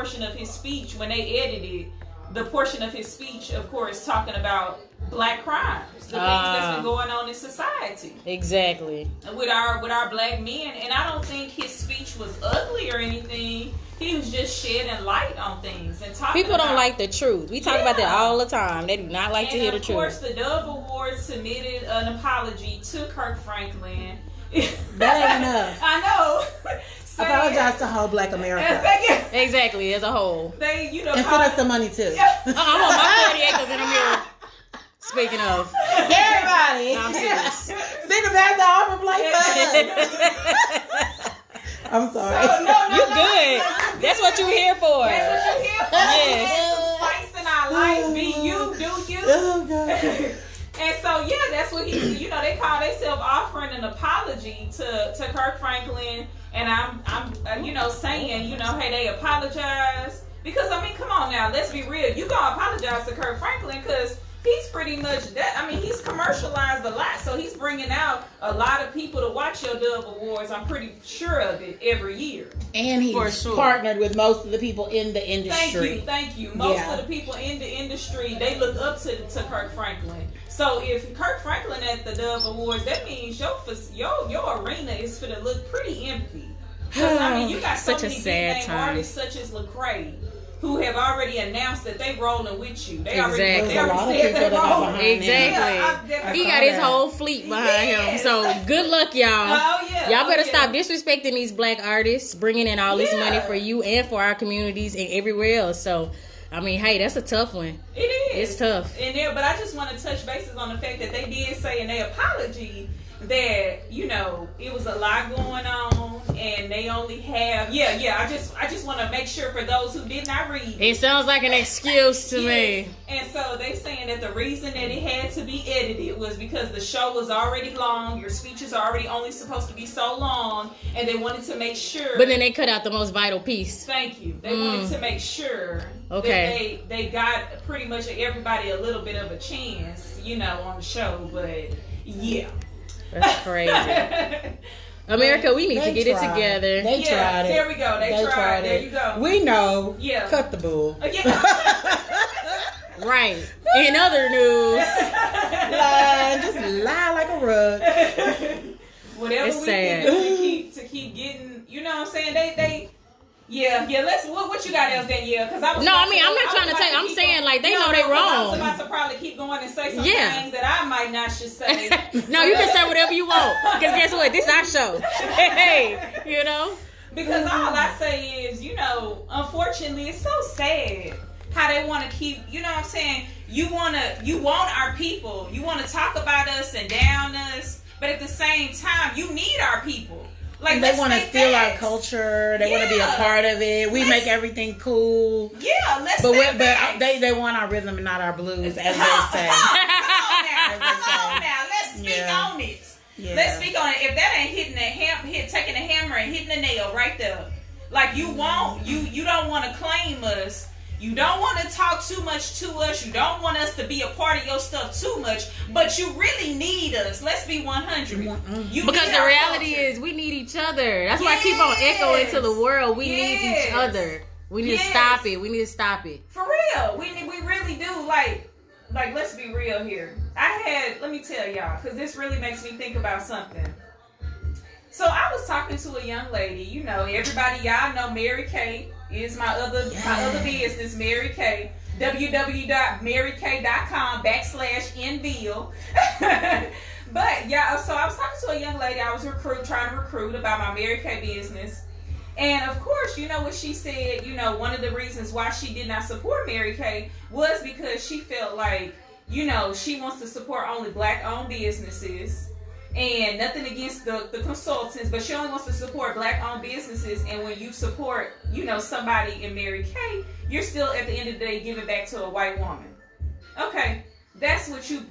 portion of his speech, when they edited the portion of his speech, of course, talking about black crimes, the things that's been going on in society. Exactly. With our black men. And I don't think his speech was ugly or anything. He was just shedding light on things and talking. People don't like the truth. We talk about that all the time. They do not like to hear the truth. And of course, the Dove Awards submitted an apology to Kirk Franklin. That ain't enough. I know. Apologize to whole Black America. Exactly, as a whole. They, and send us the money too. I want my 40 acres in a mirror. Speaking of everybody, no, I'm serious. Send it back to Auburn Black I'm sorry. So, no, you good. That's what you're here for. That's what you're here for. Yes. Spice in our life. Be you, do you. Oh, God. And so, yeah, that's what he, they call themselves offering an apology to Kirk Franklin. And I'm saying, hey, they apologize. Because, I mean, come on now, let's be real. You gonna apologize to Kirk Franklin because he's pretty much that. I mean, he's commercialized a lot. So he's bringing out a lot of people to watch your Dove Awards. I'm pretty sure of it every year. And he's partnered with most of the people in the industry. Thank you. Most of the people in the industry, they look up to Kirk Franklin. So if Kirk Franklin at the Dove Awards, that means your arena is going to look pretty empty. Because, I mean, you got so many big-name artists such as Lecrae, who have already announced that they rolling with you. They already said they're rolling. Exactly. He got his whole fleet behind him. So good luck, y'all. Y'all better stop disrespecting these black artists, bringing in all this money for you and for our communities and everywhere else. So, I mean, hey, that's a tough one. It is. It's tough. But I just want to touch bases on the fact that they did say in their apology that, it was a lot going on and they only have I just want to make sure for those who did not read it sounds like an excuse to me. And so they saying that the reason that it had to be edited was because the show was already long, your speeches are already only supposed to be so long, and they wanted to make sure, but then they cut out the most vital piece. Thank you. They wanted to make sure that they got pretty much everybody a little bit of a chance, on the show. But yeah, that's crazy. America, we need to get it together. They tried it. There we go. They tried it. There you go. We know. Yeah. Cut the bull. Right. In other news, just lie like a rug. Whatever it's we sad. can do to keep getting, you know what I'm saying? They let's what you got else, Danielle? Because I'm not trying to tell you. I'm saying like they know they wrong. I was about to probably keep going and say some things that I might not should say. No, you can say whatever you want. Because guess what? This is our show. Hey, Because all I say is, unfortunately, it's so sad how they want to keep, you know what I'm saying? You want our people. You want to talk about us and down us, but at the same time, you need our people. Like, they want to steal our culture. They want to be a part of it. We make everything cool. Yeah, but they want our rhythm and not our blues, as they say. Come on now. Let's speak on it. Yeah. Let's speak on it. If that ain't taking a hammer and hitting a nail right there, like you don't want to claim us. You don't want to talk too much to us. You don't want us to be a part of your stuff too much. But you really need us. Let's be 100. Because the reality is we need each other. That's why I keep on echoing to the world. We need each other. We need to stop it. We need to stop it. For real. We really do. Like let's be real here. Let me tell y'all, because this really makes me think about something. So I was talking to a young lady. Everybody, y'all know Mary Kay is my other business, Mary Kay. www.marykay.com/nville. But yeah, so I was talking to a young lady. I was trying to recruit about my Mary Kay business. And of course, you know what she said, one of the reasons why she did not support Mary Kay was because she felt like, she wants to support only black-owned businesses. And nothing against the consultants, but she only wants to support black-owned businesses. And when you support, somebody in Mary Kay, you're still at the end of the day giving back to a white woman. Okay, that's what you're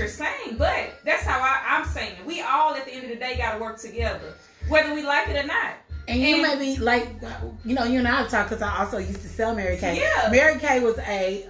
saying, but that's how I'm saying. We all at the end of the day got to work together, whether we like it or not. And you may be like, you and I talk because I also used to sell Mary Kay. Yeah. Mary Kay was a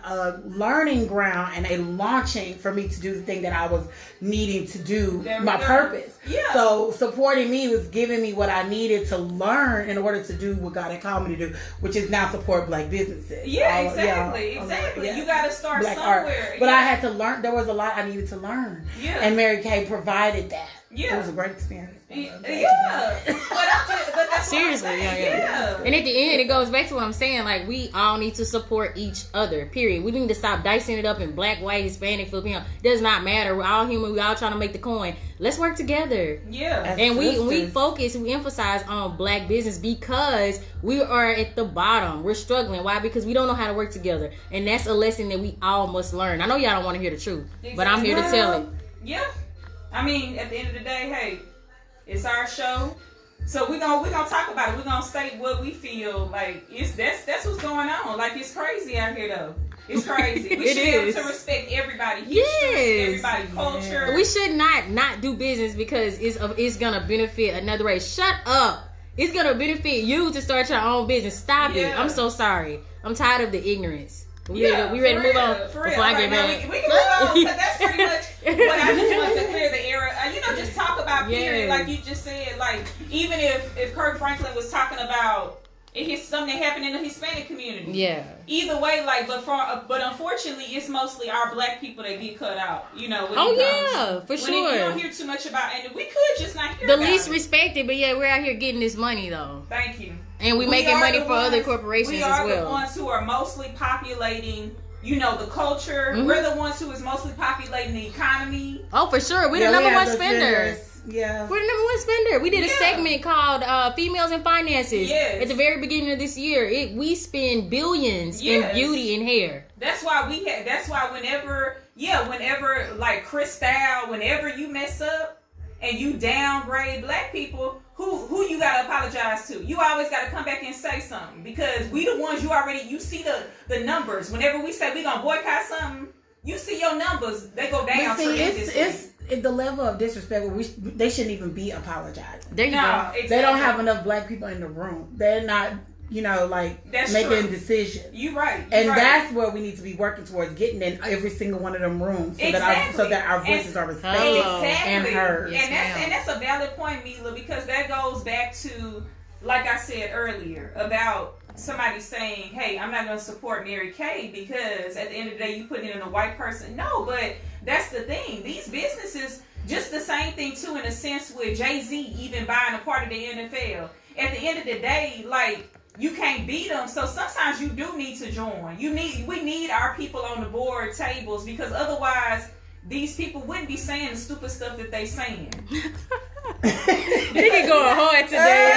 learning ground and a launching for me to do the thing that I was needing to do, my purpose. Yeah. So supporting me was giving me what I needed to learn in order to do what God had called me to do, which is now support Black businesses. Yeah, exactly. Yeah. You got to start Black somewhere. Art. But I had to learn. There was a lot I needed to learn. Yeah. And Mary Kay provided that. Yeah. It was a great experience. Yeah. but that's seriously, yeah. And at the end, it goes back to what I'm saying. Like, we all need to support each other, period. We need to stop dicing it up in Black, white, Hispanic, Filipino. It does not matter. We're all human. We're all trying to make the coin. Let's work together. Yeah. And we focus, we emphasize on Black business because we are at the bottom. We're struggling. Why? Because we don't know how to work together. And that's a lesson that we all must learn. I know y'all don't want to hear the truth, but I'm here to tell it. Yeah. I mean, at the end of the day, hey, it's our show, so we're gonna talk about it. We're gonna state what we feel like. That's what's going on. Like, it's crazy out here, though. It's crazy. We should be able to respect everybody's history, everybody's culture. We should not do business because it's gonna benefit another race. Shut up. It's gonna benefit you to start your own business. Stop it. I'm so sorry. I'm tired of the ignorance. We ready to move on before I get mad. We can move on because that's pretty much what I just want to clear the air. Just talk about period, like you just said. Like, even if Kirk Franklin was talking about something that happened in the Hispanic community. Yeah. Either way, like, but unfortunately, it's mostly our Black people that get cut out. For sure. We don't hear too much about, and we could just not hear the least respected. But yeah, we're out here getting this money though. Thank you. And we making money for other corporations as well. We are the ones who are mostly populating, the culture. Mm-hmm. We're the ones who is mostly populating the economy. Oh, for sure. We're the number one spender. Yeah. We're the number one spender. We did a segment called Females in Finances at the very beginning of this year. We spend billions in beauty and hair. That's why whenever like Cristal, whenever you mess up and you downgrade Black people, who you gotta apologize to? You always gotta come back and say something, because we the ones you see the numbers. Whenever we say we gonna boycott something, you see your numbers, they go down tremendously. It's the level of disrespect where they shouldn't even be apologizing. There you go. Exactly. They don't have enough Black people in the room. They're not, that's making true. Decisions. You're right. That's where we need to be working towards, getting in every single one of them rooms so that our voices are respected and heard. And that's a valid point, Meelah, because that goes back to, like I said earlier, about somebody saying, hey, I'm not going to support Mary Kay because at the end of the day, you putting it in a white person. No, but that's the thing. These businesses, just the same thing too, in a sense with Jay-Z even buying a part of the NFL. At the end of the day, like, you can't beat them, so sometimes you do need to join. We need our people on the board tables, because otherwise these people wouldn't be saying the stupid stuff that they saying. She can go hard today.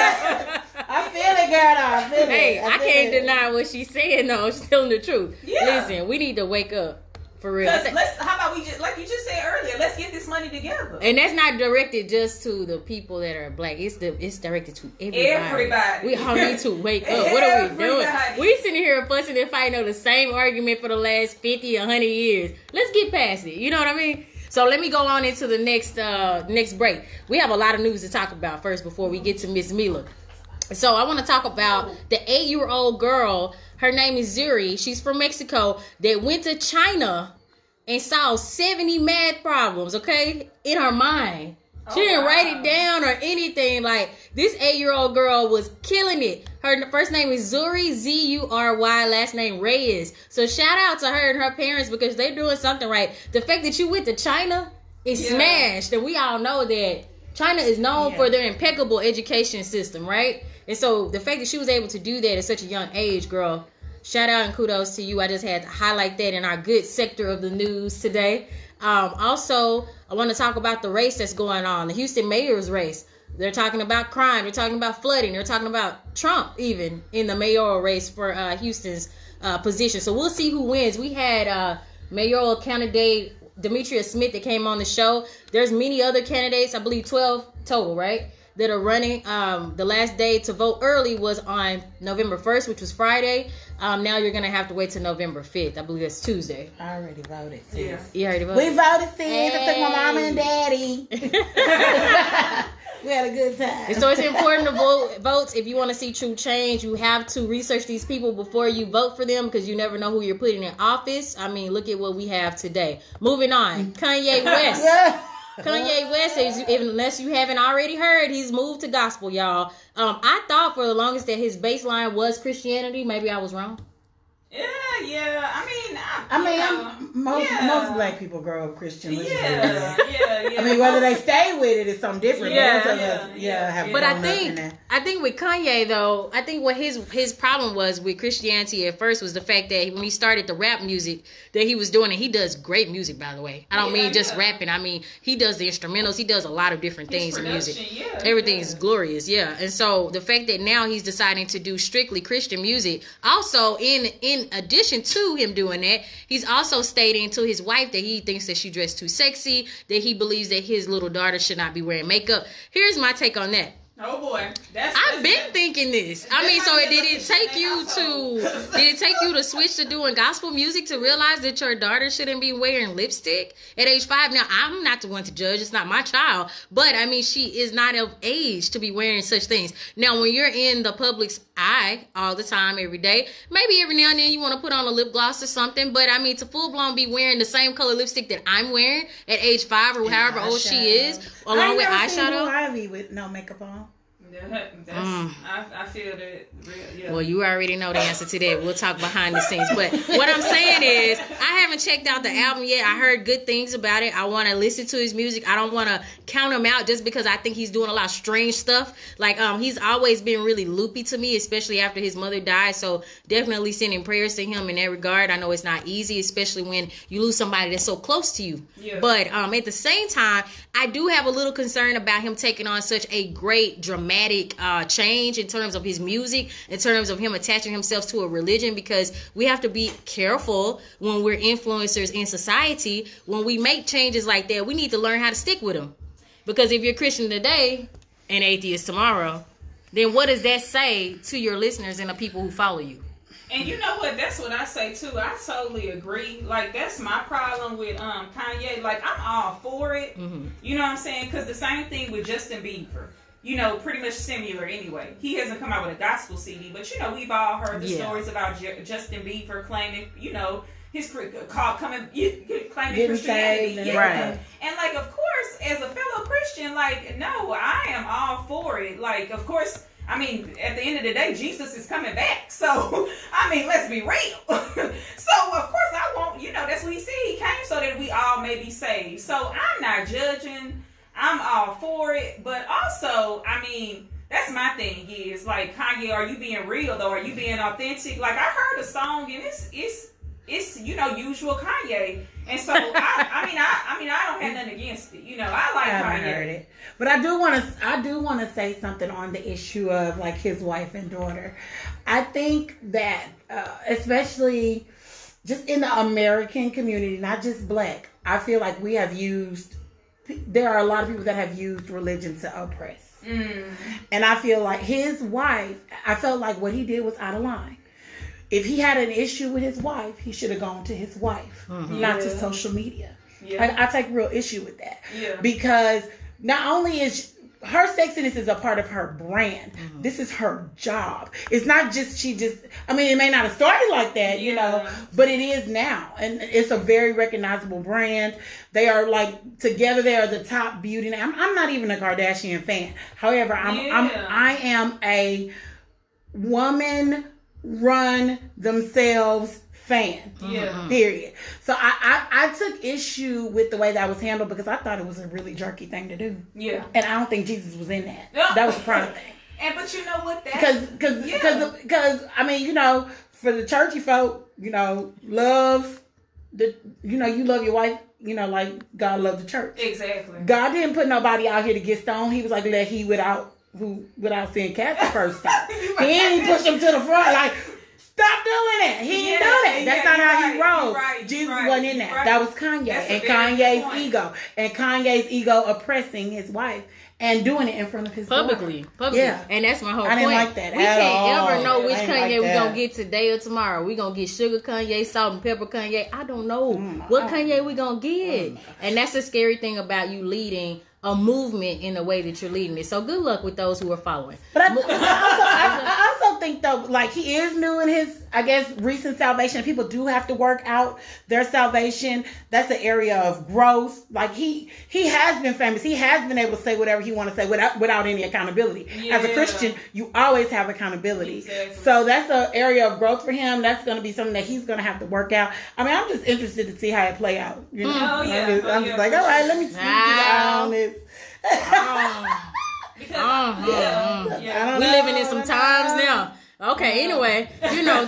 I feel it, girl. I feel it. Hey, I can't deny what she's saying, though. She's telling the truth. Yeah. Listen, we need to wake up. For real. How about we just, like you just said earlier, let's get this money together. And that's not directed just to the people that are Black. It's directed to everybody. We all need to wake up. What are we doing? We sitting here fussing and fighting over the same argument for the last 50, 100 years. Let's get past it. You know what I mean? So let me go on into the next break. We have a lot of news to talk about first before we get to Miss Meelah. So I want to talk about the 8-year-old girl. Her name is Zuri. She's from Mexico that went to China and solved 70 math problems, okay, in her mind. She didn't write it down or anything. Like, this 8-year-old girl was killing it. Her first name is Zuri, Z-U-R-Y, last name Reyes. So shout out to her and her parents, because they're doing something right. The fact that you went to China is smashed. And we all know that China is known for their impeccable education system, right? And so the fact that she was able to do that at such a young age, girl, shout out and kudos to you. I just had to highlight that in our good sector of the news today. Also, I want to talk about the race that's going on, the Houston mayor's race. They're talking about crime. They're talking about flooding. They're talking about Trump even in the mayoral race for Houston's position. So we'll see who wins. We had mayoral candidate Demetria Smith that came on the show. There's many other candidates, I believe 12 total, right, that are running. The last day to vote early was on November 1st, which was Friday. Now you're going to have to wait till November 5th. I believe that's Tuesday. I already voted, sis. You already voted? We voted, sis. I took my mama and daddy. We had a good time. And so it's important to vote. If you want to see true change, you have to research these people before you vote for them, because you never know who you're putting in office. I mean, look at what we have today. Moving on. Kanye West. Kanye West, unless you haven't already heard, he's moved to gospel, y'all. I thought for the longest that his baseline was Christianity. Maybe I was wrong. Yeah. Most black people grow up Christian. Yeah. I mean, whether they stay with it is something different. But I think with Kanye though, I think what his problem was with Christianity at first was the fact that when he started the rap music that he was doing, and he does great music, by the way. I don't mean just rapping. I mean, he does the instrumentals. He does a lot of different things in music. Everything's glorious. Yeah. And so the fact that now he's deciding to do strictly Christian music, also in addition to him doing that, he's also stating to his wife that he thinks that she dressed too sexy, that he believes that his little daughter should not be wearing makeup. Here's my take on that. Oh boy, I've been thinking this. I mean, so did it take you to switch to doing gospel music to realize that your daughter shouldn't be wearing lipstick at age 5? Now, I'm not the one to judge. It's not my child. But, I mean, she is not of age to be wearing such things. Now, when you're in the public's eye all the time, every day, maybe every now and then you want to put on a lip gloss or something. But, I mean, to full-blown be wearing the same color lipstick that I'm wearing at age 5 or however old she is, along with eyeshadow. Ivy with no makeup on. I feel that. Yeah. Well, you already know the answer to that. We'll talk behind the scenes. But what I'm saying is, I haven't checked out the album yet. I heard good things about it. I want to listen to his music. I don't want to count him out just because I think he's doing a lot of strange stuff. Like, he's always been really loopy to me, especially after his mother died. So definitely sending prayers to him in that regard. I know it's not easy, especially when you lose somebody that's so close to you. Yeah. But at the same time, I do have a little concern about him taking on such a great dramatic change in terms of his music, in terms of him attaching himself to a religion, because we have to be careful when we're influencers in society. When we make changes like that, we need to learn how to stick with them, because if you're Christian today and atheist tomorrow, then what does that say to your listeners and the people who follow you? And you know what? That's what I say too. I totally agree. Like, that's my problem with Kanye. Like, I'm all for it. Mm-hmm. You know what I'm saying? Because the same thing with Justin Bieber. You know, pretty much similar anyway. He hasn't come out with a gospel CD, but you know, we've all heard the stories about Justin Bieber claiming, you know, his claiming Christianity. Right. And like, of course, as a fellow Christian, like, no, I am all for it. Like, of course, I mean, at the end of the day, Jesus is coming back. So, I mean, let's be real. So, of course, I won't, you know, that's what he said. He came so that we all may be saved. So, I'm not judging. I'm all for it, but also, I mean, that's my thing is, like, Kanye, are you being real though? Are you being authentic? Like, I heard a song and it's you know, usual Kanye, and so I don't have nothing against it. You know, I like Kanye. Heard it, but I do want to say something on the issue of like his wife and daughter. I think that especially just in the American community, not just black, I feel like we have used. There are a lot of people that have used religion to oppress. And I feel like his wife, I felt like what he did was out of line. If he had an issue with his wife, he should have gone to his wife, not to social media. Yeah. I take real issue with that. Yeah. Because not only is her sexiness is a part of her brand. Mm-hmm. This is her job. It's not just, I mean, it may not have started like that, you know, but it is now. And it's a very recognizable brand. They are like, together they are the top beauty. I'm not even a Kardashian fan. However, I am a woman run themselves fan. Yeah. Period. So I took issue with the way that was handled because I thought it was a really jerky thing to do. Yeah. And I don't think Jesus was in that. That was a pride thing. And but you know what? Because I mean, you know, for the churchy folk, you know, love you love your wife, you know, like God loved the church. Exactly. God didn't put nobody out here to get stoned. He was like, let he without seeing cats the first time. He ain't push him to the front like, stop doing it. He didn't do that. That's not how he rolled. Jesus wasn't in that. That was Kanye. And Kanye's ego. And Kanye's ego oppressing his wife and doing it in front of his publicly. Yeah. And that's my whole point. I didn't like that. We can't ever know which Kanye we're going to get today or tomorrow. We're going to get sugar Kanye, salt and pepper Kanye. I don't know what Kanye we're going to get. And that's the scary thing about you leading a movement in the way that you're leading it. So good luck with those who are following. But I also think though, like he is new in his, I guess, recent salvation. People do have to work out their salvation. That's an area of growth. Like he has been famous. He has been able to say whatever he want to say without any accountability. Yeah. As a Christian, you always have accountability. Exactly. So that's an area of growth for him. That's going to be something that he's going to have to work out. I mean, I'm just interested to see how it play out. You know? I'm just like, all right, let me see on this. We living in some times now. Okay, anyway,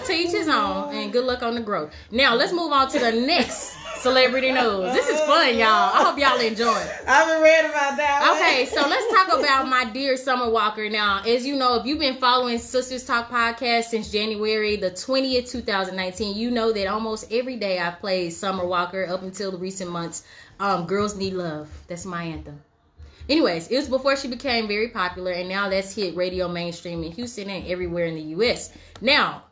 teach his own, and good luck on the growth. Now, let's move on to the next celebrity news. This is fun, y'all. I hope y'all enjoy it. I haven't read about that. Okay, so let's talk about my dear Summer Walker. Now, as you know, if you've been following Sistas Talk Podcast since January the 20th, 2019, you know that almost every day I've played Summer Walker up until the recent months. Girls Need Love. That's my anthem. Anyways, it was before she became very popular, and now that's hit radio mainstream in Houston and everywhere in the U.S. Now,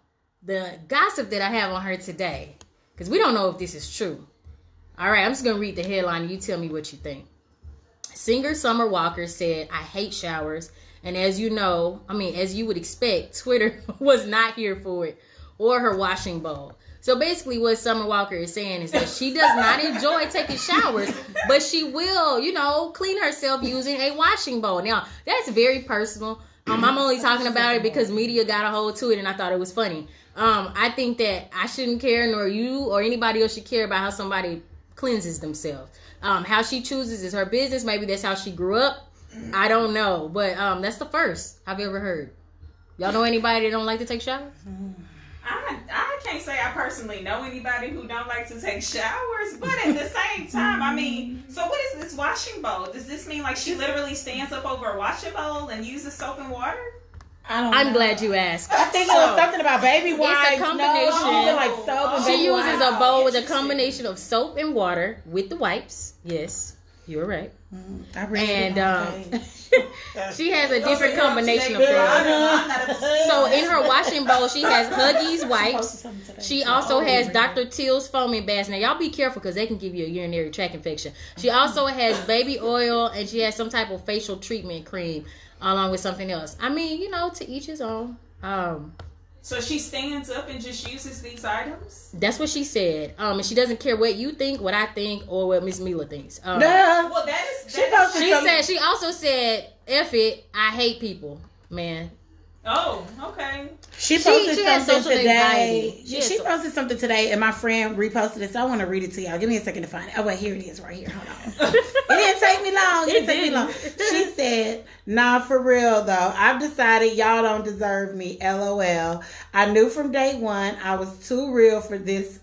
the gossip that I have on her today, because we don't know if this is true. All right, I'm just going to read the headline, and you tell me what you think. Singer Summer Walker said, "I hate showers," and as you know, as you would expect, Twitter was not here for it, or her washing bowl. So basically what Summer Walker is saying is that she does not enjoy taking showers, but she will, clean herself using a washing bowl. Now, that's very personal. I'm only talking about it because media got a hold to it, and I thought it was funny. I think that I shouldn't care, nor you or anybody else should care about how somebody cleanses themselves. How she chooses is her business. Maybe that's how she grew up. I don't know. But that's the first I've ever heard. Y'all know anybody that don't like to take showers? I can't say I personally know anybody who don't like to take showers, but at the same time, so what is this washing bowl? Does this mean like she literally stands up over a washing bowl and uses soap and water? I'm glad you asked. I think it was something about baby wipes. It's a combination. Like soap and she uses a bowl with a combination of soap and water with the wipes. Yes, you're right. I read and she has a different combination of things. So in her washing bowl, she has Huggies wipes. She also has Dr. Teal's foaming baths. Now y'all be careful because they can give you a urinary tract infection. She also has baby oil, and she has some type of facial treatment cream along with something else. To each his own. So she stands up and just uses these items? That's what she said. And she doesn't care what you think, what I think, or what Miss Meelah thinks. Well, she also said, "F it, I hate people, man." Oh, okay. She posted something today. She posted something today, and my friend reposted it. So I want to read it to y'all. Give me a second to find it. Oh wait, here it is, right here. Hold on. It didn't take me long. She said, "Nah, for real though. I've decided y'all don't deserve me. LOL. I knew from day one I was too real for this."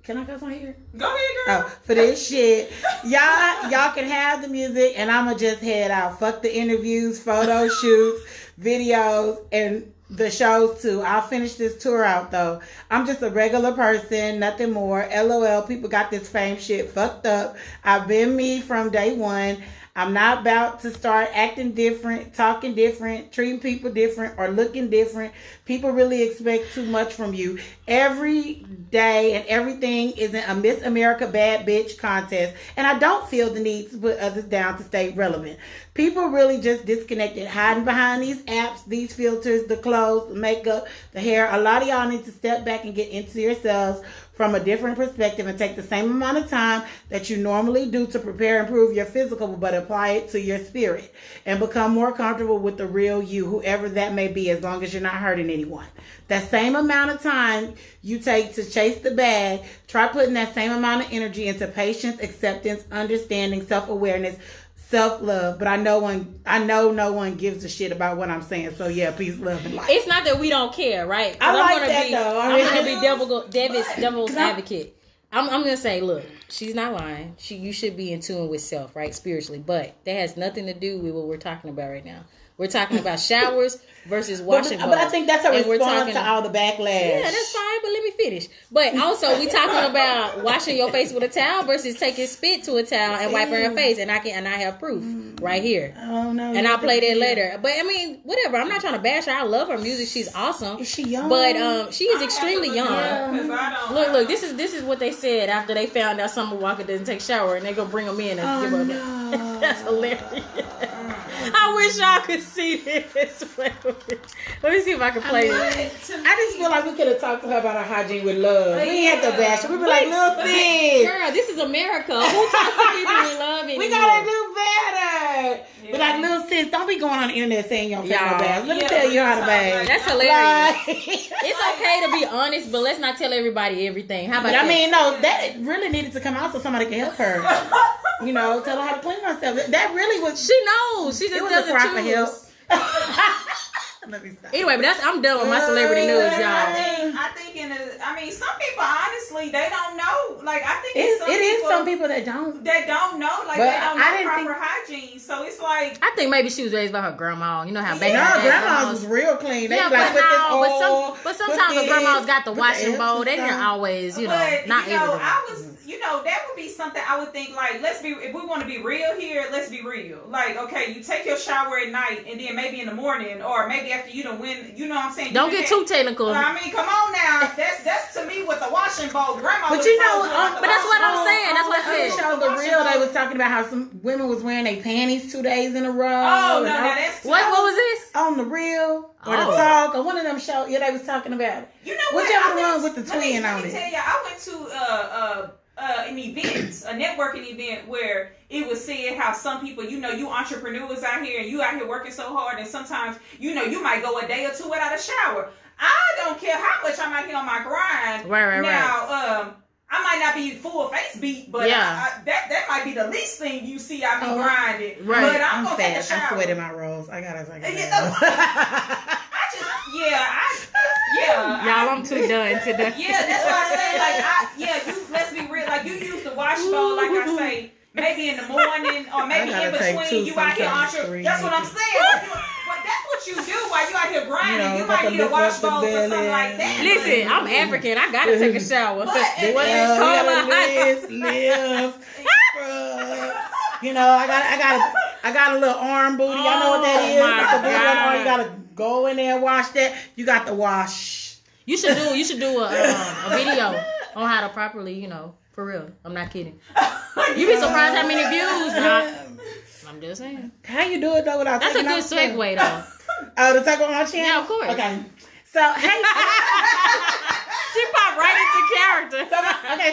Can I go on here? Go ahead, girl. Oh, for this shit. Y'all can have the music, and I'ma just head out. Fuck the interviews, photo shoots, videos, and the shows too. I'll finish this tour out though. I'm just a regular person, nothing more. LOL. People got this fame shit fucked up. I've been me from day one. I'm not about to start acting different, talking different, treating people different, or looking different. People really expect too much from you. Every day and everything isn't a Miss America Bad Bitch contest. And I don't feel the need to put others down to stay relevant. People really just disconnected, hiding behind these apps, these filters, the clothes, the makeup, the hair. A lot of y'all need to step back and get into yourselves from a different perspective and take the same amount of time that you normally do to prepare and improve your physical, but apply it to your spirit and become more comfortable with the real you, whoever that may be, as long as you're not hurting anyone. That same amount of time you take to chase the bag, try putting that same amount of energy into patience, acceptance, understanding, self-awareness, self-love. But I know no one gives a shit about what I'm saying. So yeah, peace, love, and light. It's not that we don't care, right? I like that though. I'm gonna be devil's advocate. I'm gonna say, look, she's not lying. You should be in tune with self, right, spiritually. But that has nothing to do with what we're talking about right now. We're talking about showers versus washing But I think that's a response to all the backlash. Yeah, that's fine, but let me finish. But also, we talking about washing your face with a towel versus taking spit to a towel and wiping your face. And I have proof right here. Oh, no. And I'll play that later. But, I mean, whatever. I'm not trying to bash her. I love her music. She's awesome. Is she young? But she is extremely young. Look, this is what they said after they found out Summer Walker doesn't take shower, and they go bring them in and give her no. That's hilarious. I wish y'all could see this. Let me see if I can play it. I just feel like we could have talked to her about her hygiene with love. We ain't have to bash her. We be like, little sis. Girl, this is America. Who talks to people with love anymore? We gotta do better. Yeah. But like, little sis, don't be going on the internet saying you don't take no bath. Let me tell you how to bath. That's hilarious. It's okay to be honest, but let's not tell everybody everything. How about that? I mean, no, that really needed to come out so somebody can help her. You know, tell her how to clean herself. That really was. She knows. She just doesn't choose. Anyway, but I'm done with my celebrity news, y'all. I think some people honestly they don't know. Like I think some people that don't know. Like but they don't know proper hygiene. So it's like I think maybe she was raised by her grandma. You know how baby grandmas was real clean. They but sometimes the grandmas got the washing bowl. They didn't always, not everyone. That would be something I would think like if we want to be real here, let's be real. Like okay, you take your shower at night and then maybe in the morning or maybe after you done win, you know what I'm saying? Don't get too technical. I mean, come on now. That's to me with the washing bowl. Grandma but that's what I'm saying. That's what I said. Show the real. They was talking about how some women was wearing their panties 2 days in a row. Oh no, that's what was this? On the real or the talk or one of them shows. Yeah, they was talking about it. You know what? Whichever one with the twin on it. Let me tell you, I went to an event, a networking event where it was said how some people, you entrepreneurs out here and you out here working so hard and sometimes, you might go a day or two without a shower. I don't care how much I'm out here on my grind. Right. Now, I might not be full face beat, but that might be the least thing you see I be grinding. Right. But I'm gonna take a shower. I'm sweating my rolls. I gotta. Y'all, I'm too done today. Yeah, that's why I say let's be real. Like you use the wash bowl, like I say, maybe in the morning or maybe in between. You out here that's what I'm saying. But that's what you do while you out here grinding. You might need a wash bowl for something like that. Listen, I'm African. I gotta take a shower. I got a little arm booty. Y'all know what that is? You gotta go in there and wash that. You got to wash. You should do a video on how to properly, for real. I'm not kidding. You be surprised how many views. I'm just saying. How you do it though without That's a good segue though. Oh, to talk on my channel? Yeah, of course. Okay. So hey. She popped right into character.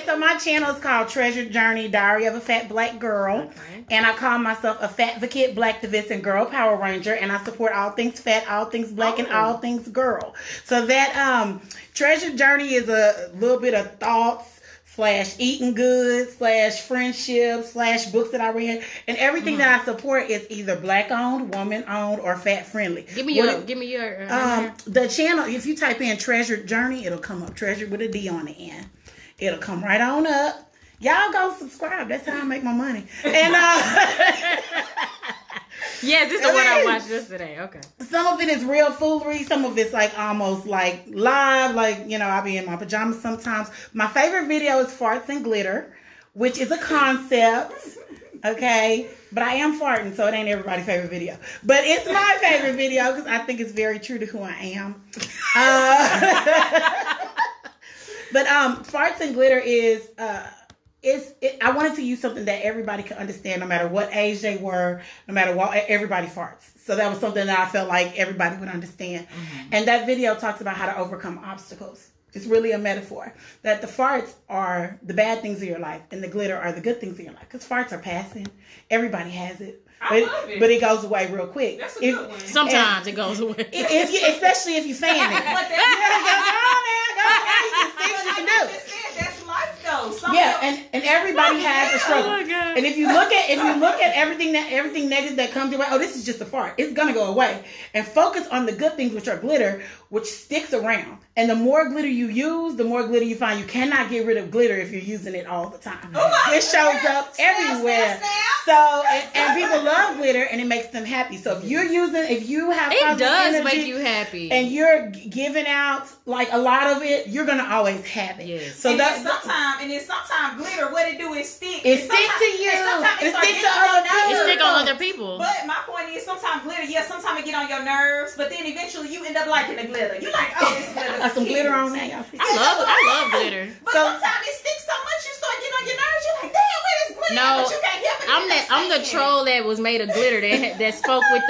So my channel is called Treasure Journey, Diary of a Fat Black Girl. Okay. And I call myself a fatadvocate, blacktivist, and girl power ranger. And I support all things fat, all things black, and all things girl. So that Treasure Journey is a little bit of thoughts / eating good / friendship / books that I read. And everything that I support is either black owned, woman owned, or fat friendly. Give me your the channel, if you type in Treasure Journey, it'll come up. Treasure with a D on the end. It'll come right on up. Y'all go subscribe. That's how I make my money. And yeah, this is the one I watched yesterday. Okay. Some of it is real foolery. Some of it's like almost like live. Like, I'll be in my pajamas sometimes. My favorite video is Farts and Glitter, which is a concept. Okay. But I am farting, so it ain't everybody's favorite video. But it's my favorite video because I think it's very true to who I am. But Farts and Glitter is I wanted to use something that everybody could understand, no matter what age they were, no matter what, everybody farts. So that was something that I felt like everybody would understand. Mm-hmm. And that video talks about how to overcome obstacles. It's really a metaphor that the farts are the bad things of your life and the glitter are the good things of your life. Because farts are passing. Everybody has it. But it goes away real quick. That's a good one. Sometimes it goes away. Especially if you fan it. Go you can do. That's life though. And everybody has a struggle. Oh my God. And if you look at everything negative that comes your way, this is just a fart. It's gonna go away. And focus on the good things, which are glitter, which sticks around. And the more glitter you use, the more glitter you find. You cannot get rid of glitter if you're using it all the time. It shows up everywhere. So, and people love glitter, and it makes them happy. So if you have it does energy, make you happy, and you're giving out like a lot of it, you're gonna always have it. Yes. So sometimes glitter, what it do is stick. It sticks to you. It sticks to other people. It stick on other people. But my point is, sometimes glitter, sometimes it get on your nerves, but then eventually you end up liking the glitter. You're like, oh, this glitter. Got some glitter on there. I love glitter. But sometimes it sticks so much, you start getting on your nerves. You're like, damn, where is glitter? No, but you can't help it. I'm the troll that was made of glitter that spoke with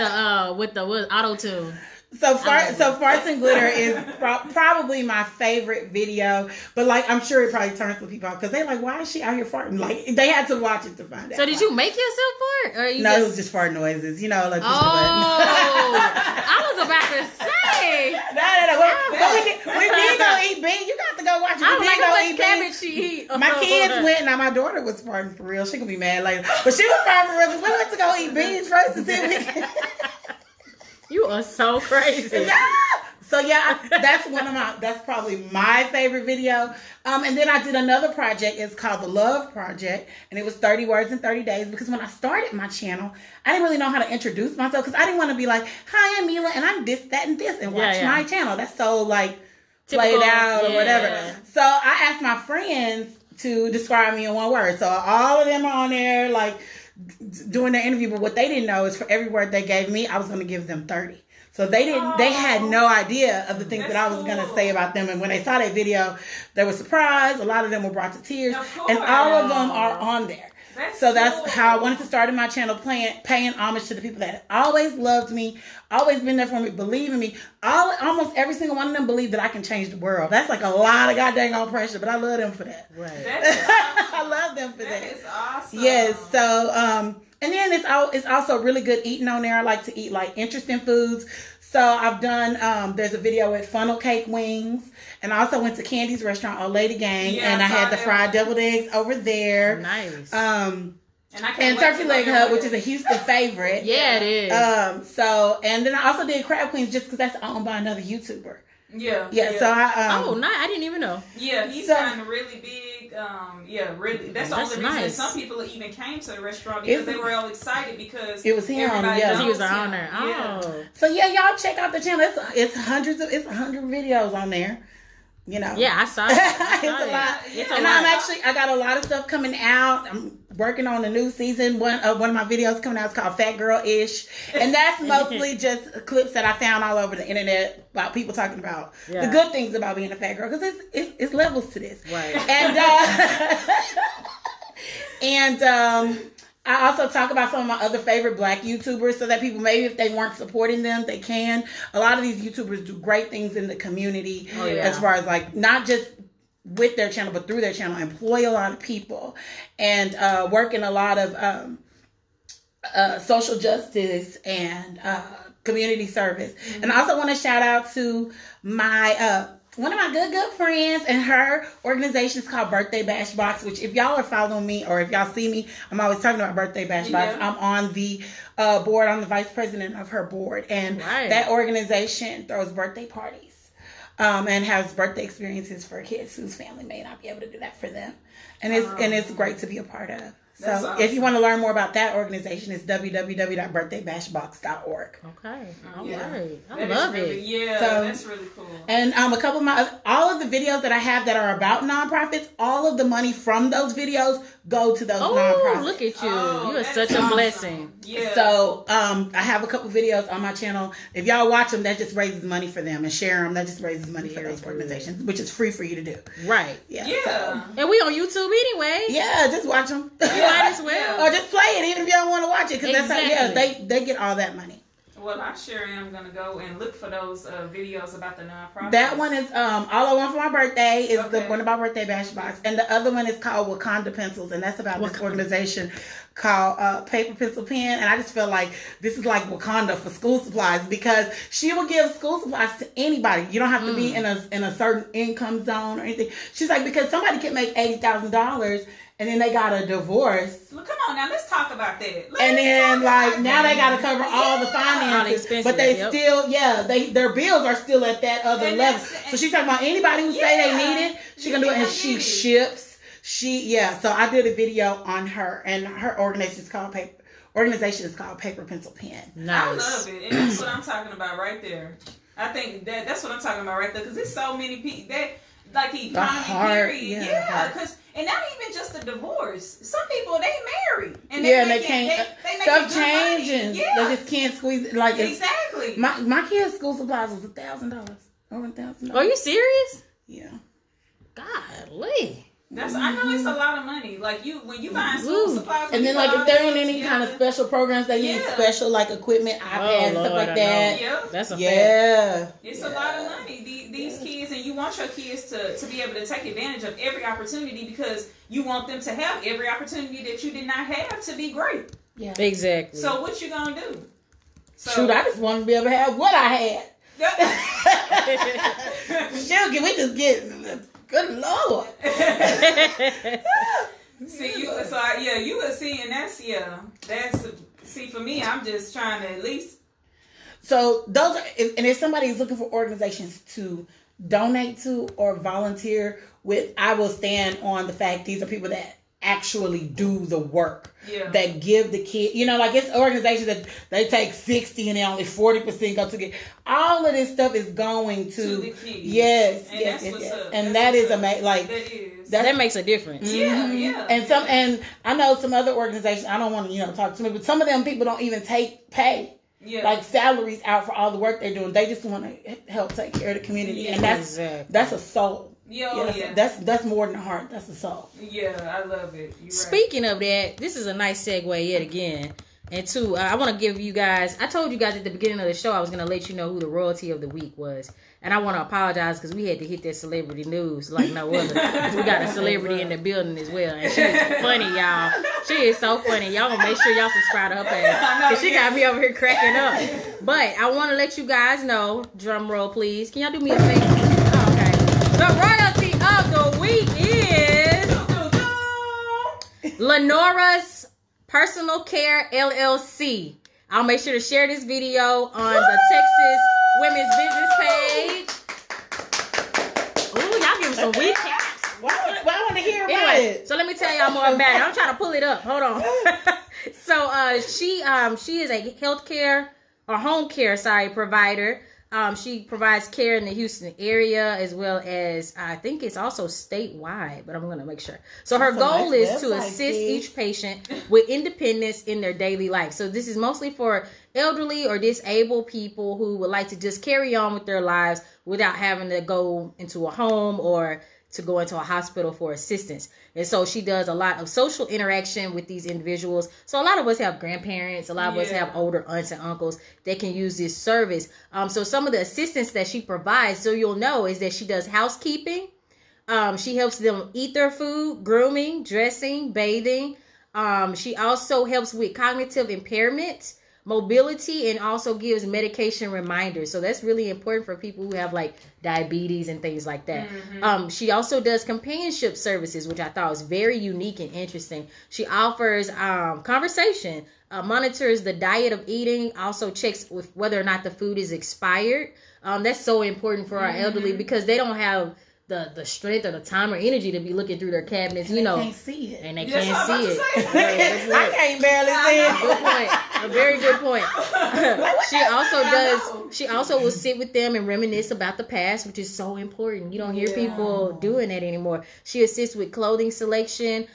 the auto tune. So farts and glitter is probably my favorite video, but like I'm sure it probably turns some people out because they're like, why is she out here farting? Like they had to watch it to find out. So did you make yourself fart? Or no, it was just fart noises. You know, like I was about to say. No. We did go eat beans. You got to go watch it. I was like, how much cabbage she eat? My kids went. Now my daughter was farting for real. She gonna be mad later, but she was farting for real because we went to go eat beans first and then You are so crazy. So yeah, that's probably my favorite video. And then I did another project. It's called the Love Project, and it was 30 words in 30 days. Because when I started my channel, I didn't really know how to introduce myself because I didn't want to be like, "Hi, I'm Meelah, and I'm this, that, and this," and watch my channel. That's so like played out or whatever. So I asked my friends to describe me in one word. So all of them are on there like doing their interview, but what they didn't know is for every word they gave me, I was going to give them 30. So they had no idea of the things that I was going to say about them. And when they saw that video, they were surprised. A lot of them were brought to tears, and all of them are on there. That's how I wanted to start in my channel, paying homage to the people that always loved me, always been there for me, believe in me. Almost every single one of them believe that I can change the world. That's like a lot of goddamn pressure, but I love them for that. Right. I love them for that. That is awesome. Yes. So, and then it's also really good eating on there. I like to eat like interesting foods. So I've done, there's a video with funnel cake wings. And I also went to Candy's restaurant, Old Lady Gang, and I had the fried deviled eggs over there. Nice. And Turkey Leg Hut, which is a Houston favorite. Yeah, it is. And then I also did Crab Queens just because that's owned by another YouTuber. Yeah. So I didn't even know. Yeah, he's gotten really big. Really. That's the only reason that some people even came to the restaurant because they were all excited because it was him. He was the owner. Yeah. So y'all check out the channel. It's 100 videos on there. You know. Yeah, I saw it. It's a lot. And I got a lot of stuff coming out. I'm working on a new season. One of my videos coming out is called Fat Girl Ish. And that's mostly just clips that I found all over the internet about people talking about the good things about being a fat girl. Because it's levels to this. Right. And I also talk about some of my other favorite Black YouTubers so that people, maybe if they weren't supporting them, they can. A lot of these YouTubers do great things in the community as far as like not just with their channel, but through their channel, employ a lot of people and work in a lot of social justice and community service. Mm-hmm. And I also want to shout out to my one of my good friends, and her organization is called Birthday Bash Box, which if y'all are following me or if y'all see me, I'm always talking about Birthday Bash Box. I'm on the board. I'm the vice president of her board. And that organization throws birthday parties and has birthday experiences for kids whose family may not be able to do that for them. And it's great to be a part of. So awesome. If you want to learn more about that organization, it's www.birthaybashbox.org. Okay. All right. I love it. Yeah, so, that's really cool. And all of the videos that I have that are about nonprofits, all of the money from those videos go to those nonprofits. Oh, look at you. You are such a blessing. Yeah. So I have a couple videos on my channel. If y'all watch them, that just raises money for them. And share them, that just raises money for those organizations, which is free for you to do. Right. Yeah. So. And we on YouTube anyway. Yeah, just watch them. Might as well. Or just play it even if you don't want to watch it. Because that's how, they get all that money. Well, I sure am going to go and look for those videos about the nonprofit. That one is, All I Want for My Birthday is the one about Birthday Bash Box. And the other one is called Wakanda Pencils. And that's about this organization called Paper, Pencil, Pen. And I just feel like this is like Wakanda for school supplies, because she will give school supplies to anybody. You don't have to be in a certain income zone or anything. She's like, because somebody can make $80,000 and then they got a divorce. Well, come on now, let's talk about that. And then now they got to cover all the finances, but they still, their bills are still at that other level. So she's talking about anybody who say they need it, she can do it, and she ships. So I did a video on her, and her organization is called Paper, Pencil, Pen. Nice. I love it, and that's what I'm talking about right there. I think that's what I'm talking about right there, because there's so many people that like the economy period, because and not even just a divorce. Some people they married and they can't stuff changing. They just can't squeeze it. Like exactly. My kids' school supplies was $1,000, over $1,000. Are you serious? Yeah. Golly. I know it's a lot of money. Like when you buy school supplies, and then like if they're in any kind of special programs, they need special like equipment, iPads, stuff like that. Yeah. That's a fact. It's a lot of money. These kids, and you want your kids to be able to take advantage of every opportunity, because you want them to have every opportunity that you did not have to be great. Yeah. Exactly. So what you gonna do? Shoot, I just want to be able to have what I had. Shoot, can we just get? Good Lord. See, you were seeing that's for me, I'm just trying to at least. So those are, and if somebody is looking for organizations to donate to or volunteer with, I will stand on the fact these are people that actually do the work, that give the kid, like it's organizations that they take 60 and then only 40% go to get. All of this stuff is going to the kids. Yes. And that is amazing. Like that makes a difference. Yeah. And I know some other organizations, I don't want to talk to me, but some of them people don't even take pay. Yeah. Like salaries out for all the work they're doing. They just want to help take care of the community. And that's a soul. That's more than a heart. That's a soul. Yeah, I love it. Speaking of that, this is a nice segue yet again. And two, I want to give you guys, I told you guys at the beginning of the show I was going to let you know who the royalty of the week was. And I want to apologize because we had to hit that celebrity news like no other. Because we got a celebrity in the building as well. And she is funny, y'all. She is so funny. Y'all going to make sure y'all subscribe to her page. Because she got me over here cracking up. But I want to let you guys know, drum roll please. Can y'all do me a favor? Oh, okay. The royalty of the week is Lenora's Personal Care LLC. I'll make sure to share this video on the Texas Women's Business page. Ooh, y'all give them some weak caps. Well, I want to hear about it. So let me tell y'all more about it. I'm trying to pull it up. Hold on. So she is a healthcare or home care provider. She provides care in the Houston area as well as I think it's also statewide, but I'm going to make sure. So her goal is to assist each patient with independence in their daily life. So this is mostly for elderly or disabled people who would like to just carry on with their lives without having to go into a home or to go into a hospital for assistance. And so she does a lot of social interaction with these individuals. So a lot of us have grandparents, a lot of us have older aunts and uncles that can use this service. So some of the assistance that she provides, so you'll know, is that she does housekeeping. She helps them eat their food, grooming, dressing, bathing. She also helps with cognitive impairment, mobility, and also gives medication reminders. So that's really important for people who have like diabetes and things like that. She also does companionship services, which I thought was very unique and interesting. She offers conversation, monitors the diet of eating, also checks with whether or not the food is expired. That's so important for our elderly because they don't have the strength or the time or energy to be looking through their cabinets, and they can't see it. And they can't see it. I can't barely see it. Good point. A very good point. She also will sit with them and reminisce about the past, which is so important. You don't hear people doing that anymore. She assists with clothing selection.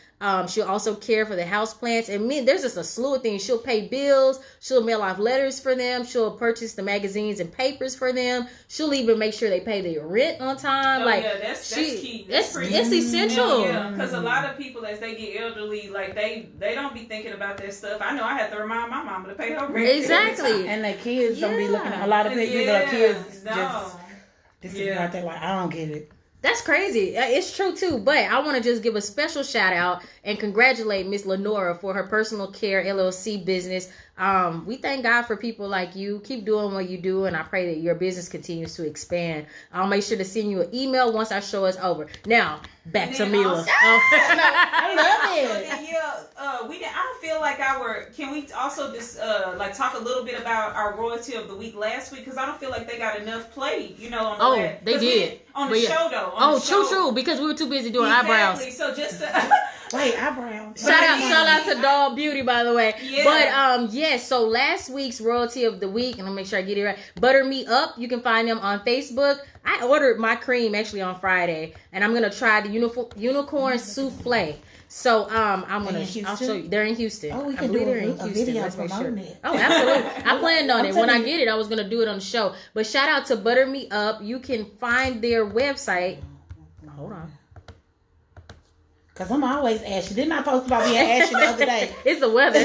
She'll also care for the house plants. And there's just a slew of things. She'll pay bills. She'll mail off letters for them. She'll purchase the magazines and papers for them. She'll even make sure they pay their rent on time. That's key. That's essential. Yeah, because a lot of people, as they get elderly, like they don't be thinking about that stuff. I know I have to remind my mama to pay her rent. Exactly. And the kids don't be looking at a lot of people. Kids just disappear out there like, I don't get it. That's crazy. It's true too. But I want to just give a special shout out and congratulate Miss Lenora for her personal care LLC business. We thank God for people like you. Keep doing what you do, and I pray that your business continues to expand. I'll make sure to send you an email once our show is over. Now, back to Meelah. I love it. I don't feel like can we also just like talk a little bit about our royalty of the week last week? Because I don't feel like they got enough play, on the they did. On the show, though. True, because we were too busy doing eyebrows. So just wait, eyebrows. Shout out to Dog Beauty, by the way. Yeah. But yes, so last week's royalty of the week, and I'll make sure I get it right. Butter Me Up. You can find them on Facebook. I ordered my cream actually on Friday, and I'm gonna try the unicorn souffle. So I'll show you. They're in Houston. Oh, we can do a video Let's make sure. it. Oh, absolutely. I planned on it. When I get it, I was gonna do it on the show. But shout out to Butter Me Up. You can find their website. Hold on. Cause I'm always ashy. Didn't I post about being ashy the other day? It's the weather.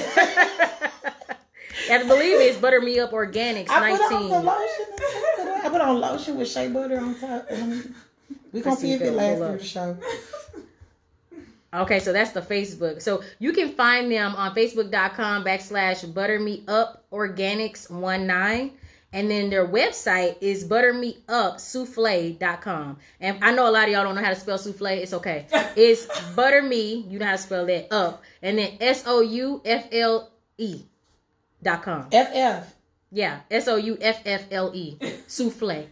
And I believe it's Butter Me Up Organics 19. I put on lotion with shea butter on top. We're gonna see if it lasts through the show. Okay, so that's the Facebook. So you can find them on facebook.com/buttermeuporganics19. And then their website is buttermeupsouffle.com. And I know a lot of y'all don't know how to spell souffle. It's okay. It's butterme, you know how to spell that, up. And then SOUFFLE.com. FF. Yeah, SOUFFLE. Souffle.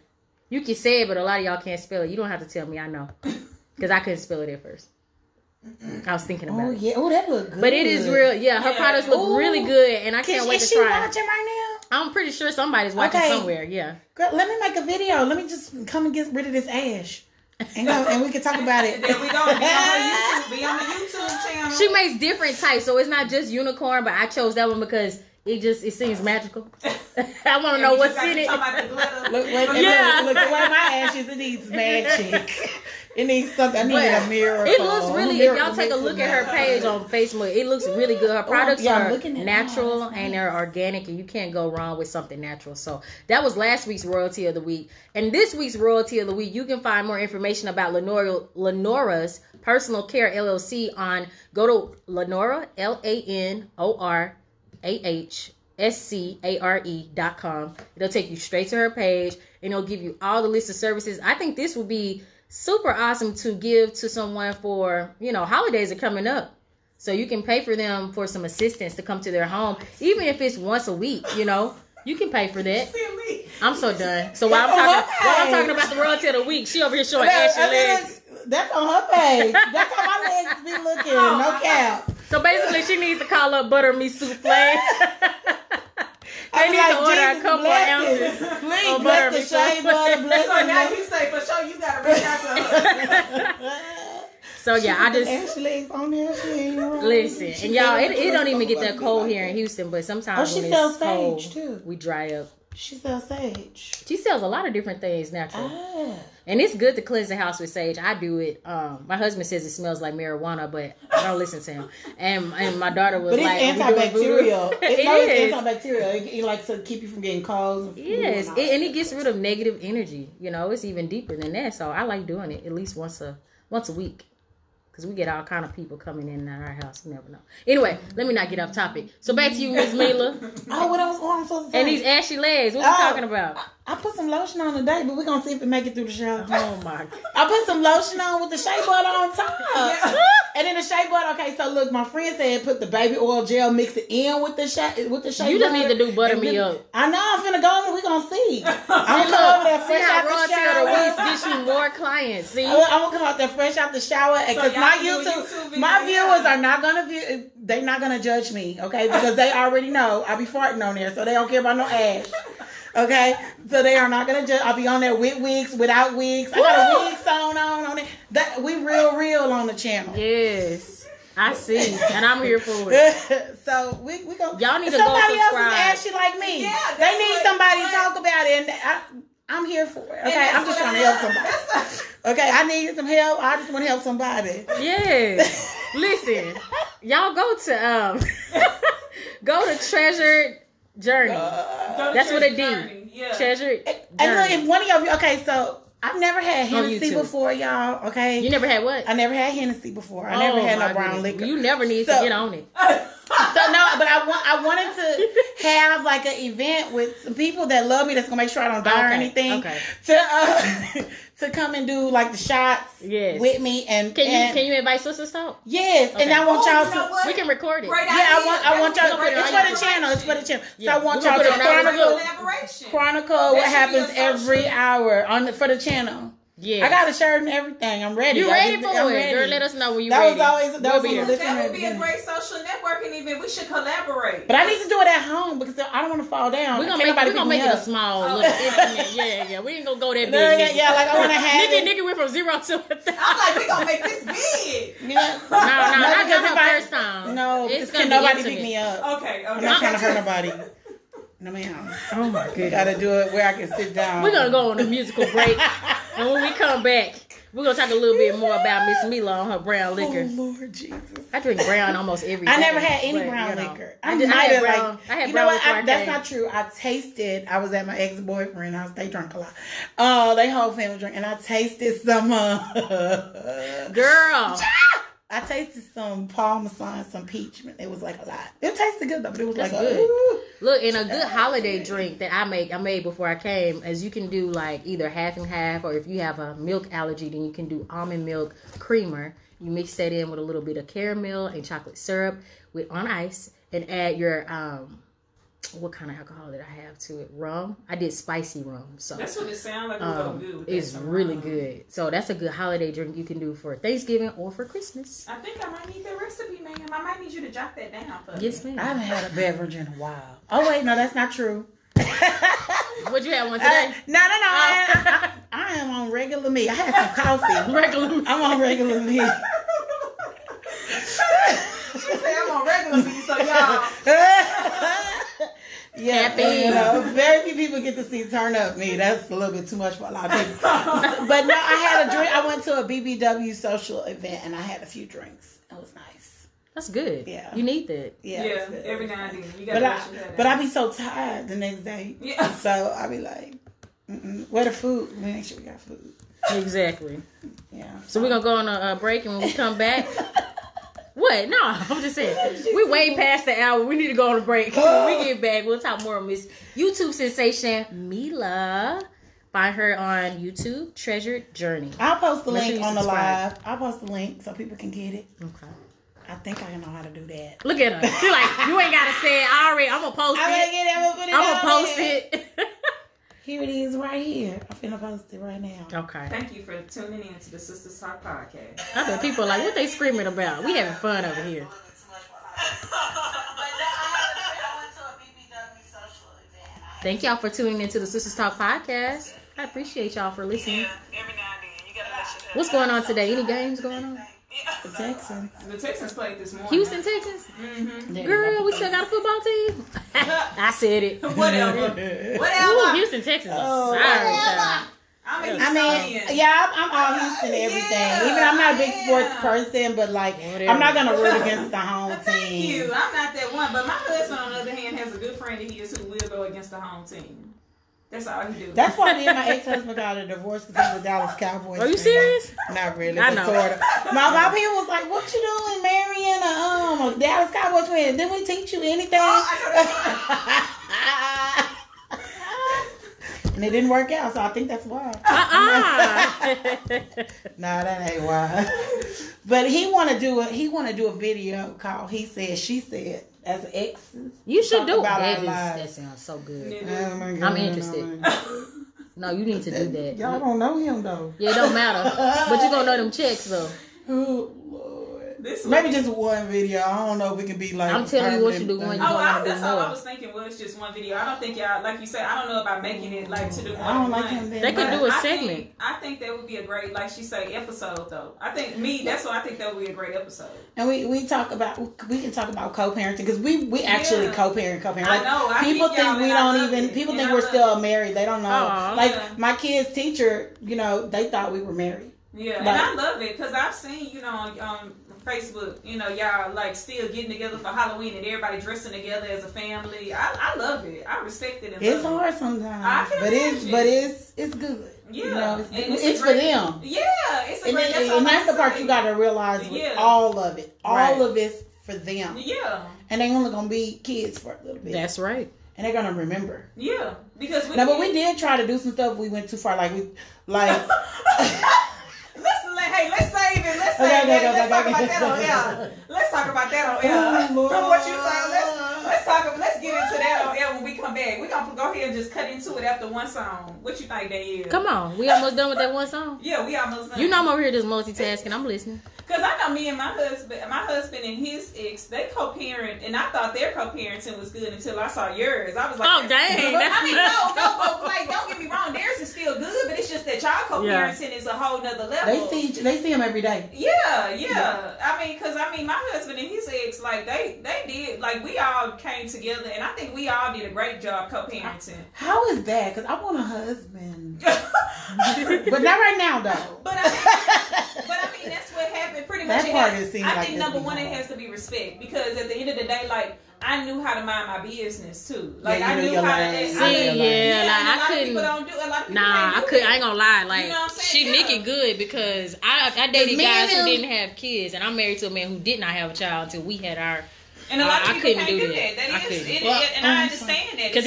You can say it, but a lot of y'all can't spell it. You don't have to tell me, I know. Because I couldn't spell it at first. I was thinking about it. Yeah. Oh, that look good. But it is real. Yeah, her products look really good, and I can't wait to try it. Is she watching right now? I'm pretty sure somebody's watching somewhere. Yeah. Girl, let me make a video. Let me just come and get rid of this ash, and we can talk about it. Then we gonna be on her YouTube. Be on the YouTube channel. She makes different types, so it's not just unicorn. But I chose that one because it seems magical. I want to know what's in it. Look the way my ashes. It needs magic. It needs something. I need a miracle. It looks really, if y'all take a look at her page on Facebook, it looks really good. Her products are natural and they're organic, and you can't go wrong with something natural. So that was last week's royalty of the week. And this week's royalty of the week, you can find more information about Lenora's Personal Care LLC go to Lenora, LANORAHSCARE.com. It'll take you straight to her page, and it'll give you all the list of services. I think this would be super awesome to give to someone for, holidays are coming up. So you can pay for them for some assistance to come to their home, even if it's once a week, you can pay for that. I'm so done. So while I'm talking about the royalty of the week, she over here showing ashy legs. That's on her page. That's how my legs be looking. No cap. So basically, she needs to call up Butter Me Souffle. They need to order a couple of ounces. Please, bless the shea butter. So now you say for sure you gotta reach out to her. So yeah, I just on there. Listen, and y'all, it don't even get that cold here in Houston, but sometimes when it's cold, too. We dry up. She sells sage. She sells a lot of different things natural. And it's good to cleanse the house with sage. I do it. My husband says it smells like marijuana, but I don't listen to him. And my daughter was like, it's antibacterial. It's antibacterial. It likes to keep you from getting colds. Yes, and it gets rid of negative energy. It's even deeper than that. So I like doing it at least once a week. Because we get all kind of people coming in and out our house. You never know. Anyway, let me not get off topic. So back to you, Miss Meelah. What I'm supposed to say? And these ashy legs. What are you talking about? I put some lotion on today, but we're going to see if it make it through the show. Oh, my God. I put some lotion on with the shea butter on top. Yeah. And then the shea butter, okay, so look, my friend said put the baby oil gel, mix it in with the shea butter. You just need to do Butter Me Up. I know, I'm finna go over, we're going to see. I'm going to come over there fresh out the shower. Gets you more clients, see? I'm going to come out there fresh out the shower. Because my viewers are not going to view, they're not going to judge me, okay? Because they already know I be farting on there, so they don't care about no ash. Okay, so they are not gonna judge. I'll be on there with wigs, without wigs. I got a wig sewn on it. That we real on the channel. Yes, I see, and I'm here for it. So we go. Y'all need to somebody go subscribe. Else is ashy like me. Yeah, they need somebody to talk about it, and I'm here for it. Okay, I'm just trying to help somebody. Okay, I need some help. I just want to help somebody. Yes. Listen, y'all go to Treasured Journey. That's what it did. Yeah. Treasure. And look, if one of y'all, okay, so I've never had Hennessy before, y'all. Okay. You never had what? I never had Hennessy before. I never had no brown liquor. You never need to get on it. So no, but I wanted to have like an event with some people that love me. That's gonna make sure I don't die or anything. Okay. To come and do like the shots with me and can you invite Sistas Talk? Yes, okay. And I want y'all to. We can record it. I want y'all to. It's for the channel. It's for the channel. So I want y'all to chronicle what happens every hour for the channel. Yeah, I got a shirt and everything. I'm ready. You ready for it? Girl, let us know when you're ready. That would be a great social networking event. We should collaborate. But I need to do it at home because I don't want to fall down. We're gonna make it a small, little intimate. Yeah. We ain't gonna go that big. Yeah, like I want to have Nikki went from 0 to 1,000. I'm like, we gonna make this big. No, not the first time. No, because can nobody pick me up. Okay. I'm not trying to hurt nobody. No, ma'am. Oh my goodness. Gotta do it where I can sit down. We're gonna go on a musical break. And when we come back, we're gonna talk a little bit more about Miss Meelah on her brown liquor. Oh Lord Jesus! I drink brown almost every day. I never had any brown liquor. I had brown. That's not true. I tasted. I was at my ex-boyfriend's house. They drank a lot. They whole family drank, and I tasted some. Girl. I tasted some Parmesan, some peach. It was like a lot. It tasted good though, but it was That's like good. Look, and a good holiday drink that I made before I came, as you can do like either half and half, or if you have a milk allergy, then you can do almond milk creamer. You mix that in with a little bit of caramel and chocolate syrup on ice, and add your what kind of alcohol did I have to it? Rum. I did spicy rum. So that's what it sounds like. It's really good. So that's a good holiday drink you can do for Thanksgiving or for Christmas. I think I might need that recipe, ma'am. I might need you to jot that down for me. Yes, ma'am. I haven't had a beverage in a while. Oh wait, no, that's not true. What'd you have one today? No. I am on regular meat. I had some coffee. Regular meat. I'm on regular meat. She said I'm on regular meat, so y'all. Yeah, very few people get to see turn up me. That's a little bit too much for a lot of people. But no, I had a drink. I went to a BBW social event and I had a few drinks. It was nice. That's good. Yeah, you need that. Yeah, every now and then. You gotta but I be so tired the next day. Yeah. So I be like, where the food? We make sure we got food. Exactly. Yeah. So we're gonna go on a break, and when we come back. What? No, I'm just saying. We way past the hour. We need to go on a break. When we get back, we'll talk more on Miss YouTube sensation Meelah. Find her on YouTube, Treasured Journey. I'll post the link on the live. I'll post the link so people can get it. Okay. I think I know how to do that. Look at her. She's like, you ain't gotta say it. I'm gonna post it. I'm gonna post it. Here it is right here. I'm finna post it right now. Okay. Thank you for tuning in to the Sistas Talk Podcast. I bet people are like, what they screaming about? We having fun over here. Thank y'all for tuning into the Sistas Talk Podcast. I appreciate y'all for listening. Every now and then. You gotta let you know. What's going on today? Any games going on? The Texans. The Texans played this morning. Houston Texans? Mm-hmm. Girl, we still got a football team? I said it. Whatever. Ooh, Houston Texans. Sorry, child. I'm all Houston everything. Yeah. Even I'm not a big sports person, but like I'm not gonna root against the home team. Thank you. I'm not that one, but my husband, on the other hand, has a good friend of his who will go against the home team. That's all he do. That's why me and my ex-husband got a divorce because he was a Dallas Cowboys. Are you serious? Not really. I know. Sort of. My people was like, "What you doing, marrying a Dallas Cowboys fan? Didn't we teach you anything?" And it didn't work out, so I think that's why. Nah, that ain't why. But he want to do a video called "He Said, She Said" as exes. You should do it. That sounds so good. Oh my God, I'm interested. No, you need to do that. Y'all don't know him though. Yeah, it don't matter. But you gonna know them checks though. Oh Lord. Maybe just one video. I don't know if it can be like. I'm telling you what you do when you want to do that's all I was thinking was just one video. I don't think y'all, like you said, I don't know about making it like to do one. I don't like him. They could do a segment. I think that would be a great, like she say, episode though. That's why I think that would be a great episode. And we can talk about co-parenting because we actually co-parent. Like, I know. People think we don't even. People think we're still married. They don't know. My kid's teacher, they thought we were married. Yeah, and I love it because I've seen, on Facebook, y'all like still getting together for Halloween and everybody dressing together as a family. I love it. I respect it. It's hard sometimes, but it's good. Yeah, you know, it's for them. Yeah, it's a great. And that's the part you got to realize with all of it. All of it's for them. Yeah, and they only gonna be kids for a little bit. That's right. And they're gonna remember. Yeah, because but we did try to do some stuff. We went too far. Let's save it. Let's talk about that on air. Let's talk about that on air. What you say? Let's get into that on air when we come back. We're gonna go ahead and just cut into it after one song. What you think, Danielle? Come on, we almost done with that one song. Yeah, we almost done. You know I'm over here just multitasking. I'm listening. Cause I know me and my husband and his ex, they co-parent, and I thought their co-parenting was good until I saw yours. I was like, oh dang! I mean, no, like don't get me wrong, theirs is still good, but it's just that y'all co-parenting is a whole nother level. They see him every day. Yeah. I mean, my husband and his ex, like they did, like we all came together, and I think we all did a great job co-parenting. How is that? Cause I want a husband, but not right now though. But I mean, that's what happened. Pretty much, I think number one, it has to be respect, because at the end of the day, like I knew how to mind my business too. Like I knew how to. I couldn't. People don't do. A lot of people I couldn't. I ain't gonna lie. Like you know what I'm saying? Nikki good, because I dated guys who didn't have kids, and I'm married to a man who did not have a child until we had our. And a lot of people can't do that. And I understand that because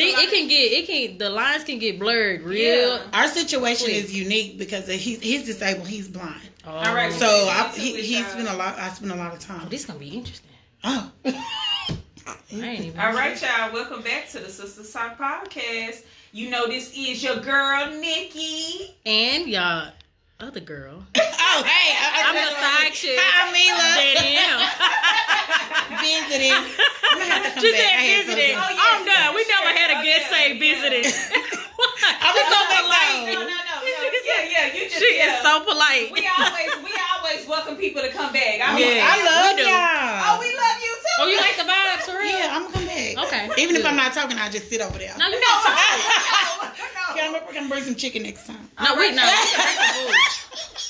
the lines can get blurred. Real. Our situation is unique because he's disabled. He's blind. Oh. All right. So he spent a lot. I spent a lot of time. Oh, this is gonna be interesting. Oh. All right, y'all. Welcome back to the Sistas Talk Podcast. You know this is your girl Nikki and y'all other girl. Oh, hey, I'm the side chick. Hi, Meelah. Visiting. She said visiting. I'm done. We never had a guest say visiting. I was so polite. No. Yeah. You just. She is so polite. We always welcome people to come back. I love y'all. Oh, we love you too. Oh, you like the vibes for real? Yeah, I'm gonna come back. Okay. Even if I'm not talking, I'll just sit over there. No, you're not talking. No. We're gonna bring some chicken next time. No, we no.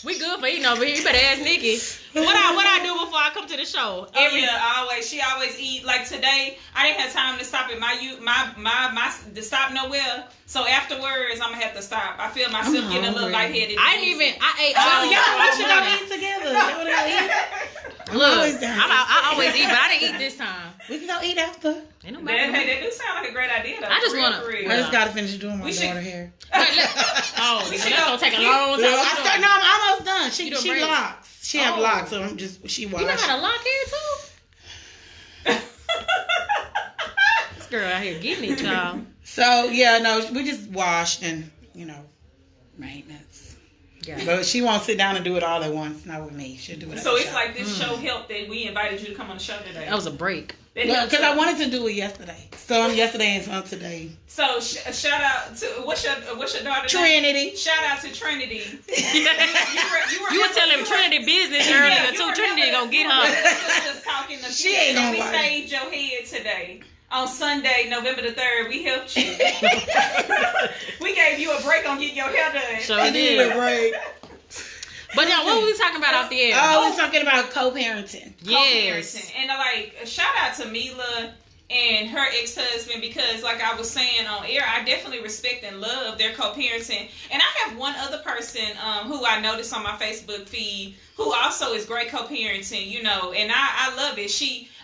We good for eating over here. You better ask Nikki. What I do before I come to the show? She always eat. Like today, I didn't have time to stop at to stop nowhere. So afterwards, I'm gonna have to stop. I feel myself getting a little lightheaded. I ate all. We should all eat together. Look, I always eat, but I didn't eat this time. We can go eat after. That do sound like a great idea though. I just wanna. I just gotta finish doing my daughter hair. That's gonna take a long time. I'm almost done. She locks. She have locks, so she washes. You know how to lock hair too? This girl out here getting it, y'all. So we just washed and maintenance. Yeah. But she won't sit down and do it all at once. Not with me. She'll do it. So it's like this show helped that we invited you to come on the show today. That was a break. Because I wanted to do it yesterday. So I'm yesterday and some today. So shout out to what's your daughter Trinity. Name? Shout out to Trinity. you were telling Trinity business earlier too. Trinity gonna get her. She ain't gonna. We saved your head today. On Sunday, November the 3rd, we helped you. We gave you a break on getting your hair done. Sure did. A break. But now, what were we talking about off the air? Oh, we're talking about co-parenting. Yes. Co-parenting. And shout out to Meelah and her ex-husband, because like I was saying on air, I definitely respect and love their co-parenting. And I have one other person who I noticed on my Facebook feed who also is great co-parenting, and I love it.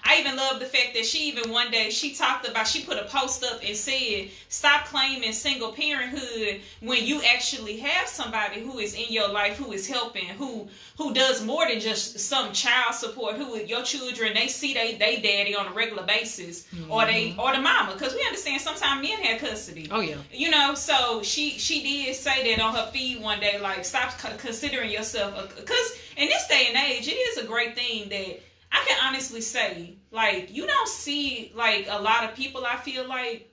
I even love the fact that she even one day she put a post up and said, stop claiming single parenthood when you actually have somebody who is in your life, who is helping, who does more than just some child support, who your children, they see they daddy on a regular basis, or the mama, because we understand sometimes men have custody. Oh yeah. So she did say that on her feed one day, like, stop considering yourself, because in this day and age, it is a great thing that I can honestly say, like, you don't see, like, a lot of people, I feel like,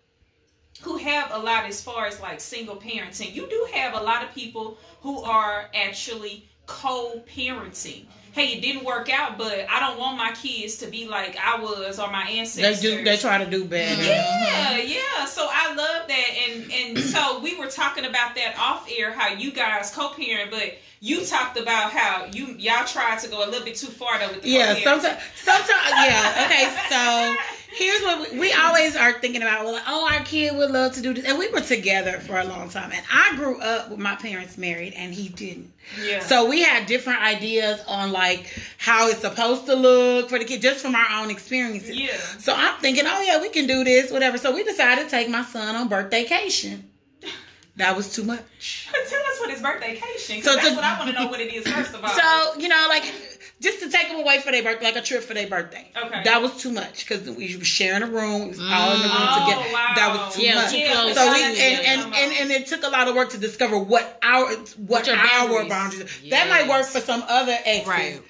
who have a lot as far as, like, single parenting. You do have a lot of people who are actually co-parenting. Hey, it didn't work out, but I don't want my kids to be like I was or my ancestors. They try to do better. Yeah. So I love that. And so we were talking about that off air, how you guys co-parent, but you talked about how y'all tried to go a little bit too far though with the co-parent. Sometimes, yeah. Okay, so Here's what we always are thinking about. We're like, oh, our kid would love to do this. And we were together for a long time. And I grew up with my parents married and he didn't. Yeah. So we had different ideas on like how it's supposed to look for the kid just from our own experiences. Yeah. So I'm thinking, oh yeah, we can do this, whatever. So we decided to take my son on birthdaycation. That was too much. Tell us what his birthdaycation. So that's what I want to know what it is first of all. So, you know, like just to take them away for their birthday, like a trip for their birthday. Okay. That was too much because we were sharing a room. We was all in the room together. Wow. That was too much. Yeah, so and it took a lot of work to discover what our boundaries are. Yes. That might work for some other exes. Right.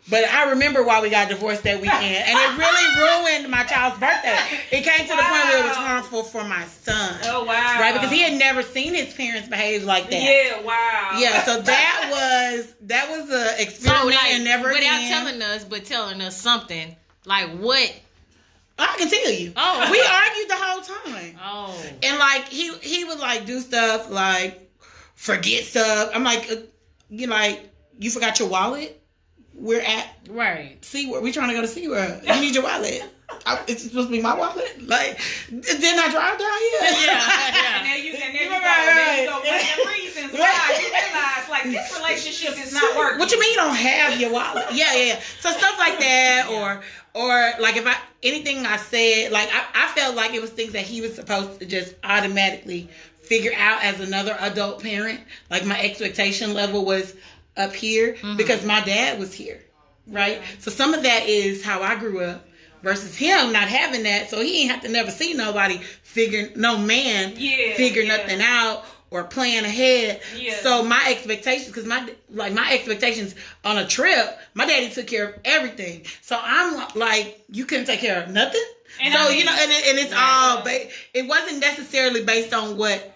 But I remember why we got divorced that weekend. And it really ruined my child's birthday. It came to the point where it was harmful for my son. Oh, wow. Right? Because he had never seen his parents behave like that. Yeah, wow. Yeah, so that was an experiment so, like, and never without telling us something. Like what? I can tell you. Oh. We argued the whole time. Oh. And like he would like do stuff like forget stuff. I'm like, you forgot your wallet? We're at SeaWorld. We're trying to go to SeaWorld. You need your wallet. It's supposed to be my wallet. Like, didn't I drive down here? Yeah. And there you go. One of the reasons why you realize, like, this relationship is not working. What you mean you don't have your wallet? Yeah. So stuff like that, or like if anything I said, like I felt like it was things that he was supposed to just automatically figure out as another adult parent. Like my expectation level was up here because my dad was here, right? So some of that is how I grew up versus him not having that. So he ain't have to never see nobody figure nothing out or plan ahead. Yeah. So my expectations, because my expectations on a trip, my daddy took care of everything. So I'm like, you couldn't take care of nothing. And so and it's all, it wasn't necessarily based on what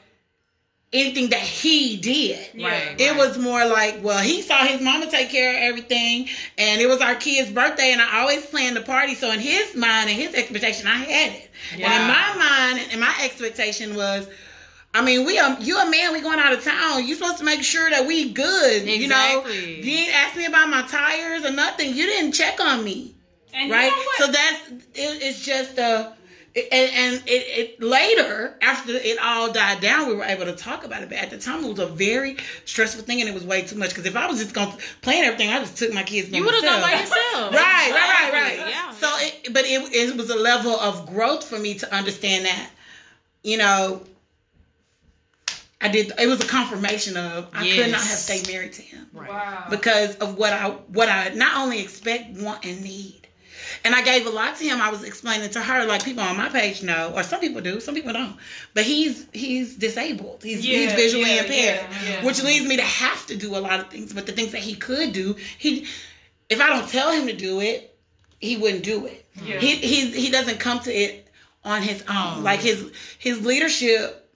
anything that he did. It was more like, well, he saw his mama take care of everything, and it was our kid's birthday, and I always planned the party. So in his mind and his expectation, I had it. Wow. And in my mind and my expectation was, I mean, you a man, we going out of town. You supposed to make sure that we good. Exactly. You know, you didn't ask me about my tires or nothing. You didn't check on me. And right? You know so it's just it later, after it all died down, we were able to talk about it. But at the time, it was a very stressful thing, and it was way too much. Because if I was just going to plan everything, I just took my kids. You would have done by yourself. Right. Yeah. So, it was a level of growth for me to understand that. You know, it was a confirmation of I could not have stayed married to him, because of what I not only expect, want, and need. And I gave a lot to him. I was explaining to her, like people on my page know, or some people do, some people don't. But he's disabled. He's visually impaired, which leads me to have to do a lot of things. But the things that he could do, if I don't tell him to do it, he wouldn't do it. Yeah. He doesn't come to it on his own. Like his leadership,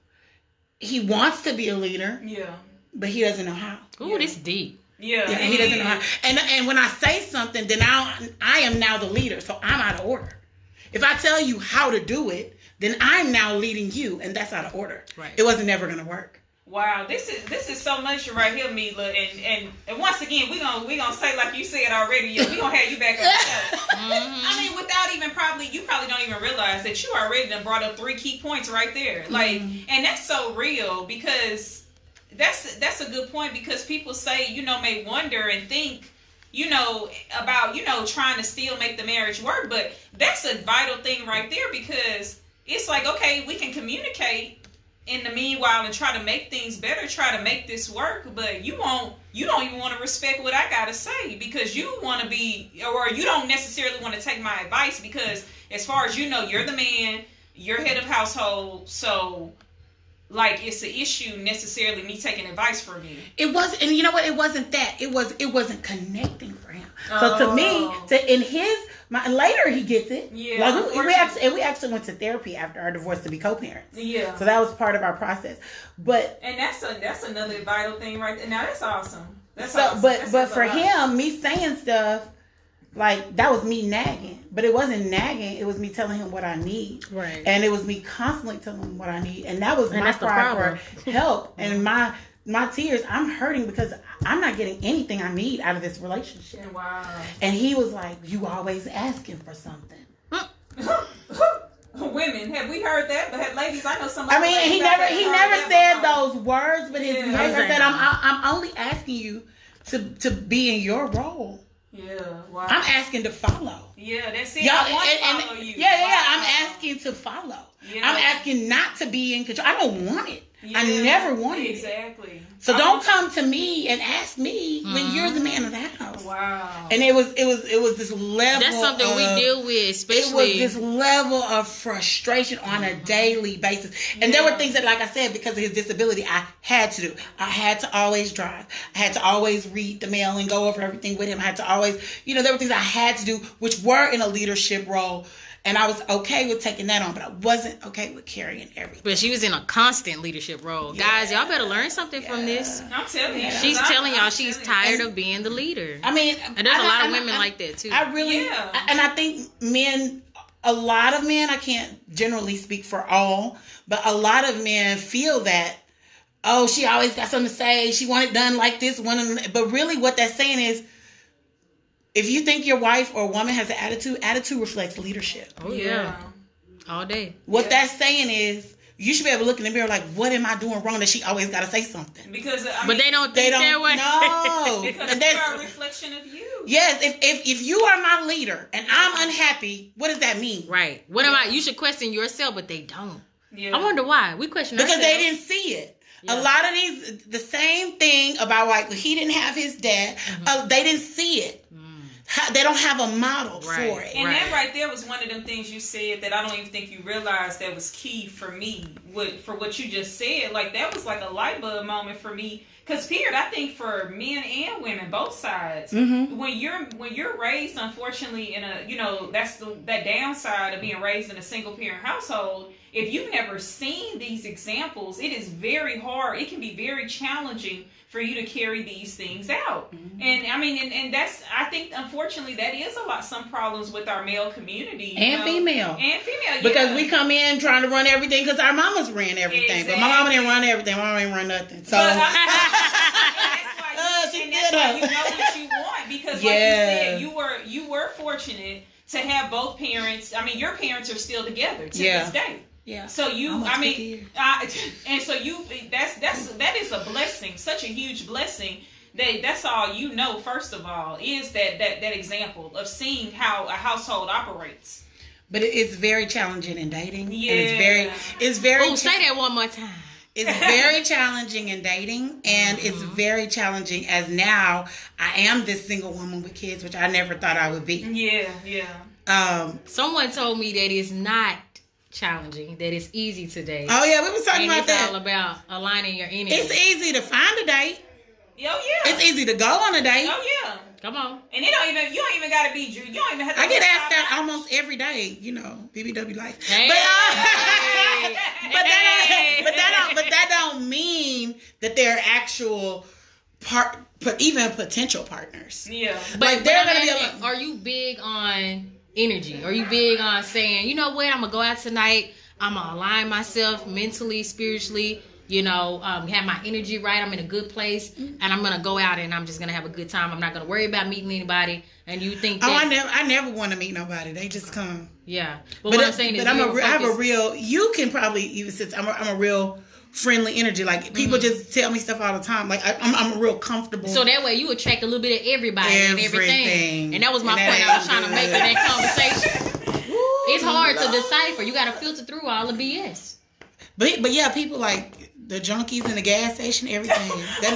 he wants to be a leader. Yeah. But he doesn't know how. Ooh, this deep. Yeah, he doesn't know how. And when I say something, then I am now the leader, so I'm out of order. If I tell you how to do it, then I'm now leading you, and that's out of order. Right. It wasn't never going to work. Wow, this is so much right here, Meelah, and once again we gonna say like you said already, we gonna have you back on the show. I mean, without even you probably don't even realize that you already done brought up 3 key points right there, like, and that's so real because. That's a good point because people say, may wonder and think, about, trying to still make the marriage work. But that's a vital thing right there because it's like, okay, we can communicate in the meanwhile and try to make things better, try to make this work. But you don't even want to respect what I got to say because you want to be, or you don't necessarily want to take my advice because as far as you're the man, you're head of household. So like it's an issue necessarily me taking advice from you. It wasn't, and you know what? It wasn't that. It wasn't connecting for him. So to me, later he gets it. Yeah. Like we actually went to therapy after our divorce to be co-parents. Yeah. So that was part of our process. But that's another vital thing right there. Now that's awesome. Awesome. But for him, me saying stuff. Like, that was me nagging. But it wasn't nagging. It was me telling him what I need. Right. And it was me constantly telling him what I need. And that was my cry for help. And my tears, I'm hurting because I'm not getting anything I need out of this relationship. Wow. And he was like, you always asking for something. women. Have we heard that? But ladies, I know some. I mean, he never said those words, but his behavior said, "I'm only asking you to be in your role. Yeah, wow. I'm asking to follow. Yeah, that's it. I want to follow you. Yeah, wow. I'm asking to follow. Yeah. I'm asking not to be in control. I don't want it. Yeah. I never wanted it. Exactly. So don't come to me and ask me when you're the man of the house. Wow. And it was this level. That's something we deal with, especially. It was this level of frustration on a daily basis. And there were things that, like I said, because of his disability, I had to do. I had to always drive. I had to always read the mail and go over everything with him. I had to always, there were things I had to do, which were in a leadership role. And I was okay with taking that on, but I wasn't okay with carrying everything. But she was in a constant leadership role. Yeah. Guys, y'all better learn something from this. I'm telling you. She's telling y'all she's tired of being the leader. I mean, and there's a lot of women like that too. I really, and I think a lot of men, I can't generally speak for all, but a lot of men feel that, oh, she always got something to say. She want it done like this one. But really what that's saying is, if you think your wife or woman has an attitude reflects leadership. Oh, yeah. All day. What that's saying is, you should be able to look in the mirror like, what am I doing wrong that she always got to say something? Because but they don't think that way. No. Because they're a reflection of you. Yes. If you are my leader and I'm unhappy, what does that mean? Right. What am I? You should question yourself, but they don't. Yeah. I wonder why. We question because ourselves. They didn't see it. Yeah. A lot of these, the same thing about like he didn't have his dad. They didn't see it. They don't have a model for it. And that right there was one of them things you said that I don't even think you realized that was key for me for what you just said. Like that was like a light bulb moment for me. Because period, I think for men and women, both sides, when you're raised, unfortunately, in a that's that downside of being raised in a single parent household. If you've never seen these examples, it is very hard. It can be very challenging for you to carry these things out. And I mean, and that's, I think, unfortunately, that is some problems with our male community. And female. Yeah. Because we come in trying to run everything because our mamas ran everything. Exactly. But my mama didn't run everything. My mama didn't run nothing. So that's why you know what you want. Because like you said, you were fortunate to have both parents. I mean, your parents are still together to this day. Yeah. So that is a blessing, such a huge blessing. That's all you know. First of all, is that example of seeing how a household operates. But it's very challenging in dating. Yeah. And it's very. Oh, say that one more time. It's very challenging in dating, and it's very challenging as now I am this single woman with kids, which I never thought I would be. Yeah. Someone told me that it's not challenging, that it's easy to date. Oh yeah, we was talking about that. It's all about aligning your energy. It's easy to find a date. Oh yeah. It's easy to go on a date. Oh yeah. Come on. And you don't even gotta be Drew. You don't even have to. I get asked that almost every day. BBW life. Hey. But that don't mean that they're actual even potential partners. Yeah. But they're gonna be. Are you big on energy? Are you big on saying, you know what, I'm gonna go out tonight, I'm gonna align myself mentally, spiritually, have my energy right, I'm in a good place, and I'm gonna go out and I'm just gonna have a good time. I'm not gonna worry about meeting anybody. And you think that I never want to meet nobody. They just come. Yeah. But what I'm saying is, I have a real. You can probably even since I'm a real friendly energy. Like people just tell me stuff all the time. Like I'm real comfortable. So that way you attract a little bit of everybody and everything. And that was my point I was trying to make in that conversation. It's hard to decipher. You got to filter through all the BS. But yeah, people like the junkies in the gas station, everything. I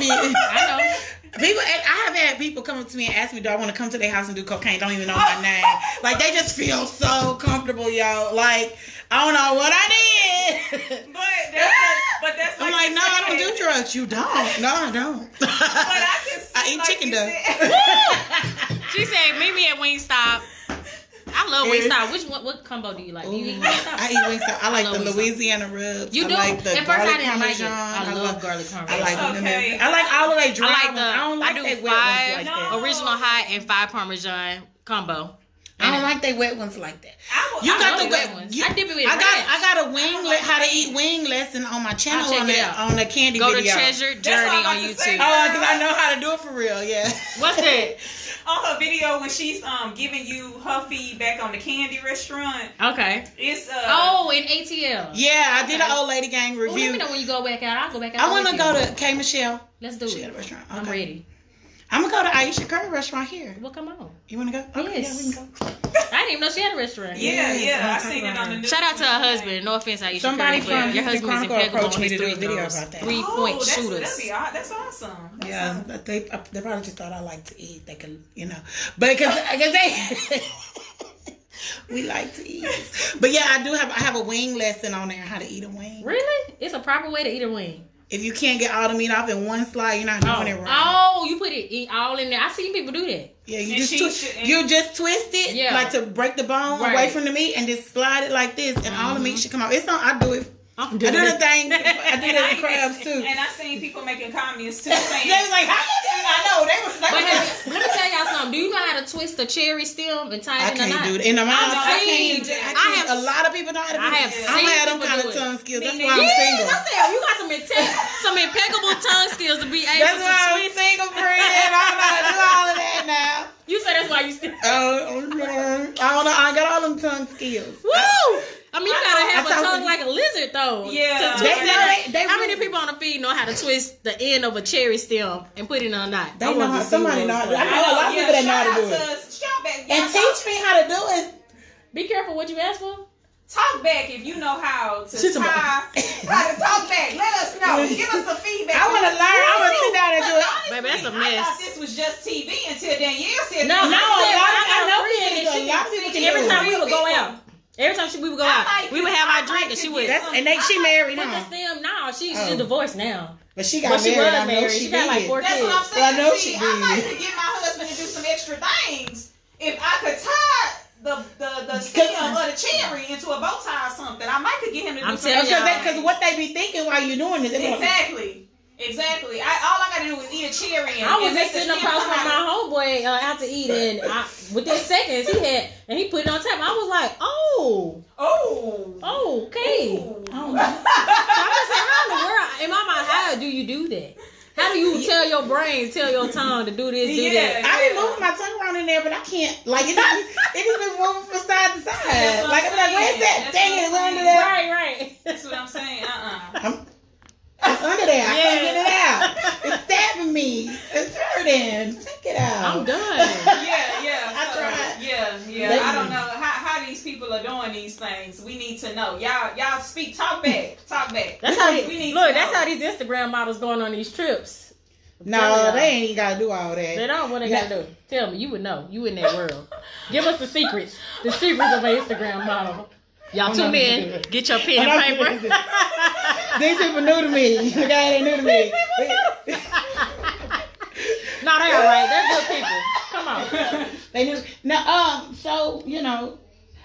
know. People, I have had people come up to me and ask me, do I want to come to their house and do cocaine? Don't even know my name. Like, they just feel so comfortable, yo. Like, I don't know what I did. But that's like, I'm like, no, I don't do drugs. You don't. No, I don't. But I eat chicken though. She said, meet me at Wingstop. I love Wingstop. What combo do you like? Do you eat Wingstop? I eat Wingstop. I like the Louisiana ribs. You do? I like the at first garlic I didn't like it. I love garlic parmesan. I like them. I like all of they dry ones. I don't like they wet ones like that. Original hot and 5 Parmesan combo. I don't like they wet ones like that. You got the wet ones. I dip it with I got a how to eat wing lesson on my channel on the candy video. Go to Treasure Journey on YouTube. Oh, because I know how to do it for real. Yeah. What's that? on her video when she's giving you her feedback on the candy restaurant. Okay. It's in ATL. Yeah, I did an old lady gang review. Let me know when you go back out. I'll go back out. I want to go to K Michelle. Let's do it. Restaurant. Okay. I'm ready. I'm gonna go to Aisha Curry restaurant here. Well, come on. You wanna go? Okay, yes. Yeah, we can go. I didn't even know she had a restaurant. Yeah. I seen it on the news. Shout out to her husband. No offense, Aisha. Somebody Curry, from your husband is impeccable approached on me his to do a video about that. 3-point shooters. That's awesome. Yeah, they probably just thought I like to eat. They could, but because they. We like to eat. But yeah, I have a wing lesson on there, how to eat a wing. Really? It's a proper way to eat a wing. If you can't get all the meat off in one slide, you're not doing it right. Oh, you put it all in there. I seen people do that. Yeah, you just twist it like to break the bone away from the meat and just slide it like this, and all the meat should come out. It's not. I do it. I do the thing. I do that with crabs too. And I seen people making comments too saying they was like, "How you do?" I know they was. Let me tell y'all something. Do you know how to twist a cherry stem and tie it in a knot? I can't do it. In the mouth, I can't. A lot of people know how to do it. I don't have them kind of tongue skills. That's why I'm single. I said you got some impeccable tongue skills to be able to twist. That's why I'm single, friend. I don't know how to do all of that now. You said that's why you still. Oh no! I don't know. I got all them tongue skills. Woo! I mean, you gotta have a tongue like a lizard, though. Yeah. How many people on the feed know how to twist the end of a cherry stem and put it in a knot? They know how. Somebody know how to do it. I know a lot of people that know how to do it. And teach me how to do it. Be careful what you ask for. Talk back if you know how to talk back. Let us know. Give us some feedback. I want to learn. I want to sit down and do it. Baby, that's a mess. I thought this was just TV until Danielle said no. I know every time we would go out. Every time we would go out, we would have our drink and she would. She married now. But the stem now, she's divorced now. But she got married. She got like 4 kids. That's what I'm saying. I know she did. I like to get my husband to do some extra things. If I could tie the stem or the cherry into a bow tie or something, I might could get him to do something. Because what they be thinking while you're doing it. Exactly. All I gotta do is eat a cherry. I was just sitting across from my homeboy out to eat, and within seconds he put it on top. I was like, okay. Ooh. I was like, how in the world? In my mind, how do you do that? How do you tell your brain, tell your tongue to do this, do that? I be moving my tongue around in there, but I can't. Like it just been moving from side to side. Like I'm like, where's that? Dang it, it's under there. Right. That's what I'm saying. It's under there. I can't get it out. It's stabbing me. It's hurting. Take it out. I'm done. Yeah. I tried. Yeah. I don't know how these people are doing these things. We need to know. Y'all speak. Talk back. That's how these Instagram models going on these trips. No, they ain't got to do all that. They don't. What they got to do? Tell me. You would know. You in that world. Give us the secrets. The secrets of an Instagram model. Y'all tune in. Get your pen and paper. These people new to me. The guy ain't new to me. No, they all right. They're good people. Come on. They knew. Now, so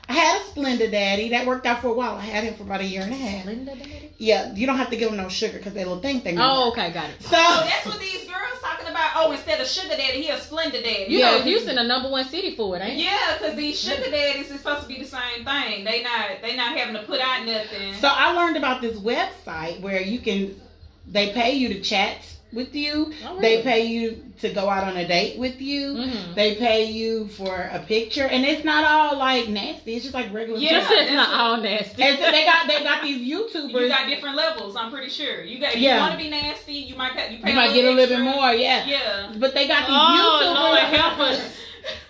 I had a Splenda daddy that worked out for a while. I had him for about 1.5 years. Splenda daddy? Yeah, you don't have to give them no sugar because they will think they. Oh, okay, got it. So that's what these girls talking about. Oh, instead of sugar daddy, he a Splenda daddy. You know, Houston, the #1 city for it, ain't it? Yeah, because these sugar daddies is supposed to be the same thing. They not having to put out nothing. So I learned about this website where they pay you to chat with you. Oh, really? They pay you to go out on a date with you. Mm-hmm. They pay you for a picture, and it's not all like nasty. It's just like regular. Yeah, it's not all nasty. And so they got these YouTubers. You got different levels. I'm pretty sure. You want to be might you might get a little bit more. Yeah. But they got these YouTubers. Lord, help us.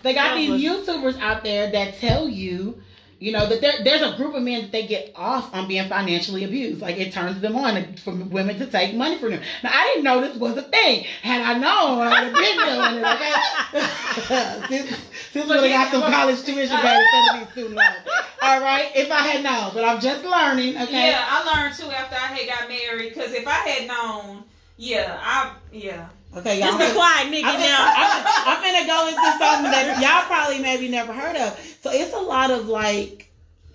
They got these YouTubers out there that tell you. That there's a group of men that they get off on being financially abused. Like, it turns them on for women to take money from them. Now, I didn't know this was a thing. Had I known, I would have been doing it, okay? This would have got some college tuition paid instead of these student loans. All right? If I had known. But I'm just learning, okay? Yeah, I learned, too, after I had got married. Because if I had known, Okay, y'all. Just be quiet, nigga. I'm finna go into something that y'all probably maybe never heard of. So it's a lot of like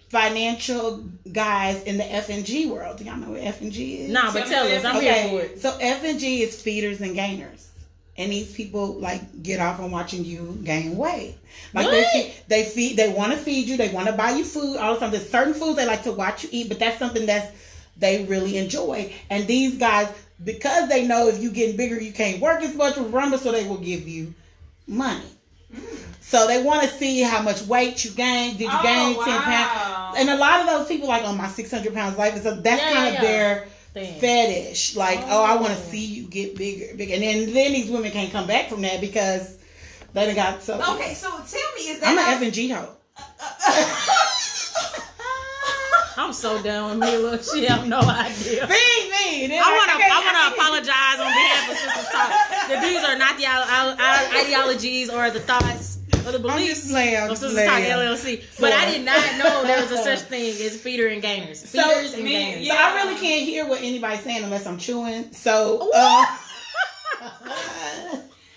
financial guys in the F&G world. Do y'all know what F&G is? Nah, but tell us. I'm here for it. So F&G is feeders and gainers. And these people like get off on watching you gain weight. Like they want to feed you, they want to buy you food, all of something. There's certain foods they like to watch you eat, but that's something they really enjoy. And these guys, because they know if you getting bigger, you can't work as much with Rumble, so they will give you money. So they want to see how much weight you gain. Did you gain 10 pounds? And a lot of those people like on my 600 pounds life, so that's kind of their fetish. Like, I want to see you get bigger. And then these women can't come back from that because they done got so. Okay, so tell me, is that I'm an F&G hoe. I'm so done with Meelah. She have no idea. Me. I want to apologize on behalf of Sistas Talk that these are not the ideologies or the thoughts or the beliefs of Sistas Talk LLC. But I did not know there was a such thing as feeder and gainers. Feeders and gainers. So I really can't hear what anybody's saying unless I'm chewing. So.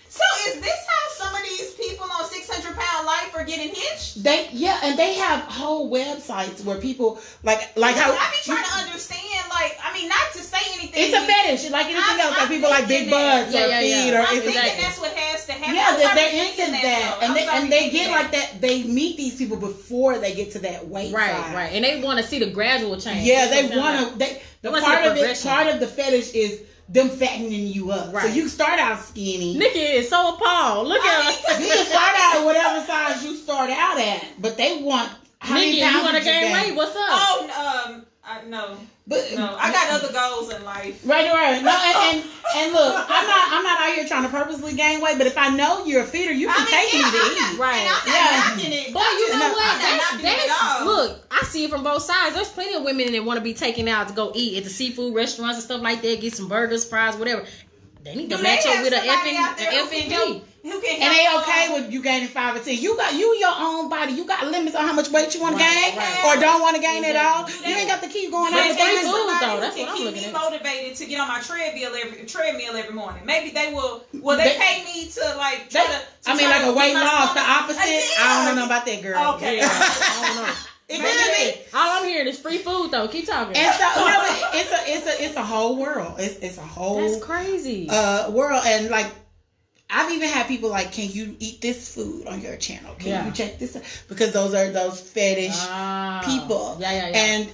So is this how some of these people on 600-pound life are getting hitched? And they have whole websites where people like how I be trying to understand. Like, I mean, not to say anything. It's a fetish, like anything else. Like people like big butts or feet, or I'm thinking that's what has to happen. Yeah, they're into that, and they get like that. They meet these people before they get to that weight. Right, and they want to see the gradual change. Yeah, they want to. Part of the fetish is them fattening you up. Right. So you start out skinny. Nikki is so appalled. Look at her. You can start out at whatever size you start out at, but they want how Nikki, many pounds you want to gain weight? What's up? No. I got other goals in life. Right. No, and look, I'm not out here trying to purposely gain weight, but if I know you're a feeder, you can take me to eat. Right. I'm not knocking it. But you know what? Look, I see it from both sides. There's plenty of women that want to be taken out to go eat at the seafood restaurants and stuff like that, get some burgers, fries, whatever. They need to match up with an F&G. And they okay with you gaining 5 or 10. You your own body. You got limits on how much weight you want to gain or don't want to gain at all. You ain't got to keep going out. That's what I'm looking at. Keep me motivated to get on my treadmill every morning. Maybe they will they pay me to like try to like a weight loss, the opposite. I don't know about that, girl. Okay. I don't know. All I'm hearing is free food, though. Keep talking. And so, it's a whole world. It's a whole. That's crazy. World, and like I've even had people like, can you eat this food on your channel? Can you check this out? Because those are those fetish people. Yeah. And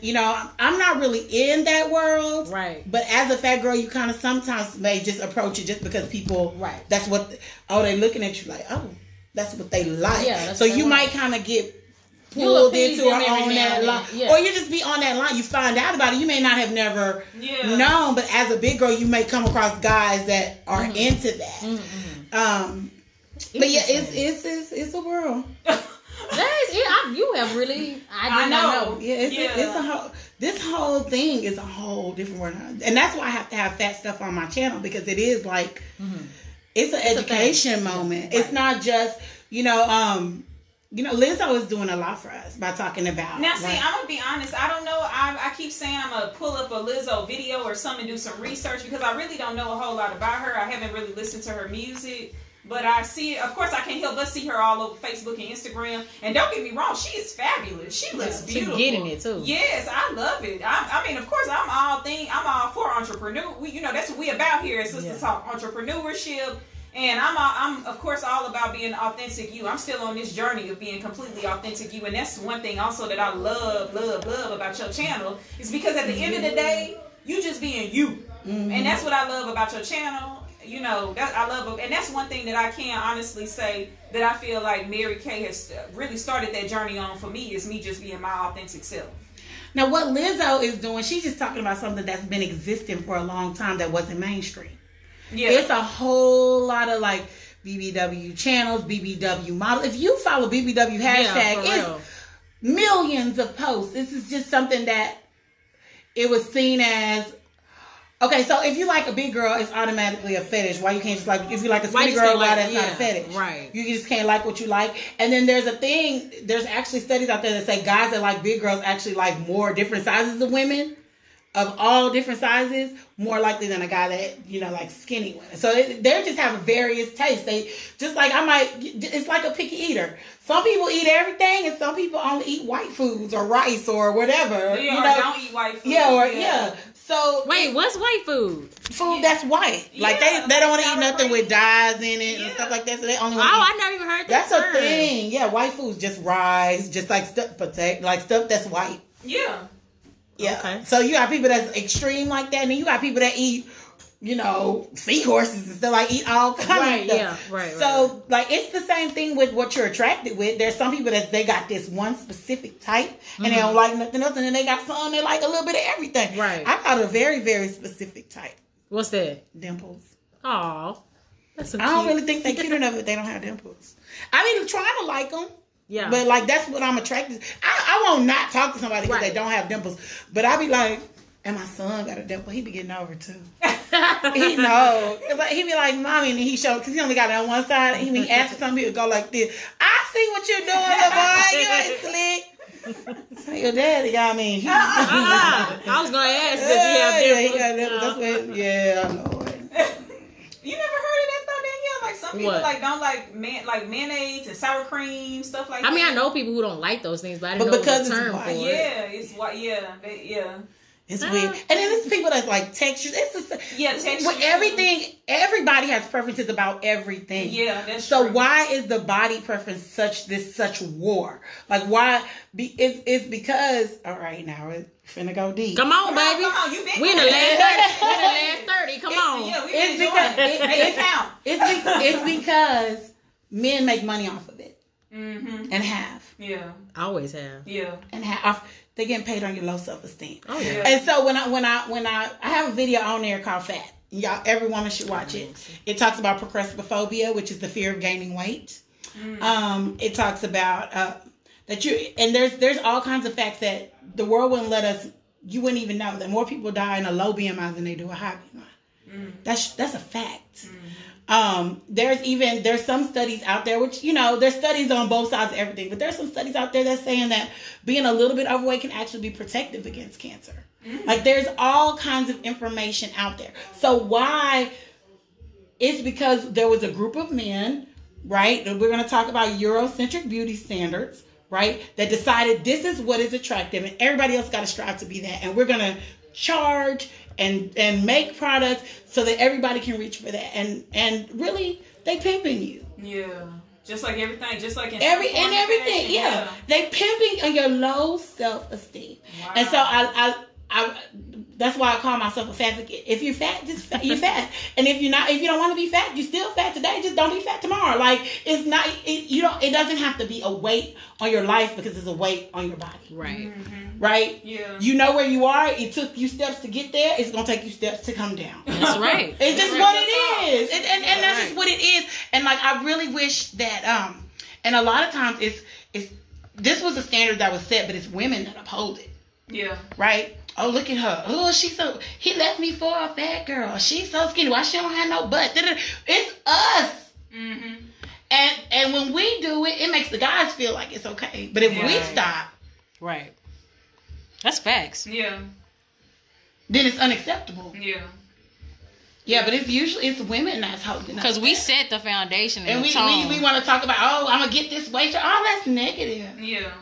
I'm not really in that world. Right. But as a fat girl, you kind of sometimes may just approach it just because people. Right. That's what. They looking at you like, that's what they like. Yeah. So you might kind of get pulled into or on that line, or you just be on that line. You find out about it. You may not have never known, but as a big girl, you may come across guys that are into that. But yeah, it's a world. You have really. I did not know. Yeah, it's a whole. This whole thing is a whole different world, and that's why I have to have fat stuff on my channel, because it is like it's an education moment. Right. It's not just Lizzo is doing a lot for us by talking about. Now, see, I'm going to be honest. I don't know. I keep saying I'm going to pull up a Lizzo video or something, do some research, because I really don't know a whole lot about her. I haven't really listened to her music. But I see it. Of course, I can't help but see her all over Facebook and Instagram. And don't get me wrong, she is fabulous. She looks beautiful. She's getting it, too. Yes, I love it. I mean, of course, I'm all for entrepreneur. That's what we about here at Sistas Talk, entrepreneurship. And I'm of course all about being authentic you. I'm still on this journey of being completely authentic you, and that's one thing also that I love about your channel, is because at the end of the day, you just being you, and that's what I love about your channel. That I love, and that's one thing that I can honestly say that I feel like Mary Kay has really started that journey on for me, is me just being my authentic self. Now, what Lizzo is doing, she's just talking about something that's been existing for a long time that wasn't mainstream. Yeah. It's a whole lot of like BBW channels, BBW models. If you follow BBW hashtag, it's millions of posts. This is just something that it was seen as. Okay, so if you like a big girl, it's automatically a fetish. Why you can't just like, if you like a skinny girl, that's not a fetish. Right. You just can't like what you like. And then there's actually studies out there that say guys that like big girls actually like more different sizes of women. Of all different sizes, more likely than a guy that, like skinny women. So they just have various tastes. They just like, it's like a picky eater. Some people eat everything, and some people only eat white foods or rice or whatever. Don't eat white food. Yeah. So wait, what's white food? Food that's white. Like they don't want to eat nothing with dyes in it and stuff like that. So they only want I never even heard that. That's a thing. Yeah, white food's just rice, just like stuff that's white. Yeah. Yeah. Okay. So you got people that's extreme like that, and then you got people that eat seahorses and stuff, like eat all kinds of stuff. Yeah, right. So, like, it's the same thing with what you're attracted with. There's some people that they got this one specific type, and they don't like nothing else, and then they got some that like a little bit of everything. Right. I got a very, very specific type. What's that? Dimples. Aw. That's so I don't really think they're cute enough if they don't have dimples. I mean, I'm trying to like them. Yeah. But, like, that's what I'm attracted to. I won't not talk to somebody because they don't have dimples. But I be like, and my son got a dimple. He be getting over, too. He know. Like, he be like, Mommy, and he show, because he only got it on one side. And he be asking some people to go like this. I see what you're doing, little boy. You ain't slick. So your daddy got me. I was going to ask, does he have dimples? Yeah, he got dimples. That's what, yeah, I know it. You never heard of that though, Danielle? Like some people like don't like mayonnaise and sour cream, stuff like that. I mean, I know people who don't like those things, but I didn't know the term for it. Yeah, it's what. Yeah. It's weird. And then there's people that's like textures. It's just, textures. With everything, everybody has preferences about everything. Yeah, that's so true. Why is the body preference such war? Like why? It's because all right now it's finna go deep. Come on, baby. Come on, you been we in the last 30. Come on. Yeah, we it's because it count. It's because men make money off of it and have. Yeah, always have. Yeah, and have. They're getting paid on your low self-esteem. Oh yeah. And so when I have a video on there called Fat. Y'all, every woman should watch it. It talks about procrastinophobia, which is the fear of gaining weight. It talks about that there's all kinds of facts that the world wouldn't let us. You wouldn't even know that more people die in a low BMI than they do a high BMI. That's a fact. There's some studies out there, which, there's studies on both sides of everything, but there's some studies out there that's saying that being a little bit overweight can actually be protective against cancer. Like there's all kinds of information out there. So why? It's because there was a group of men, right? And we're going to talk about Eurocentric beauty standards, right? That decided this is what is attractive and everybody else got to strive to be that. And we're going to charge and make products so that everybody can reach for that. And really, they pimping you. Yeah. Just like everything. Just like in everything. Yeah. They pimping on your low self-esteem. Wow. And so I that's why I call myself a fat advocate. If you're fat, you're fat. And if you don't want to be fat, you're still fat today. Just don't be fat tomorrow. Like it's not. It doesn't have to be a weight on your life because it's a weight on your body. Right. Right. Yeah. You know where you are. It took you steps to get there. It's gonna take you steps to come down. That's right. It's just what it is. And that's just what it is. And like I really wish that and a lot of times it's this was a standard that was set, but it's women that uphold it. Yeah. Right. Oh, look at her. Oh, he left me for a fat girl. She's so skinny. Why she don't have no butt? It's us. And when we do it, it makes the guys feel like it's okay. But if we stop. Right. That's facts. Yeah. Then it's unacceptable. Yeah. Yeah, but it's women that's holding us. Because we set the foundation and we want to talk about, I'm going to get this weight. Oh, that's negative. Yeah.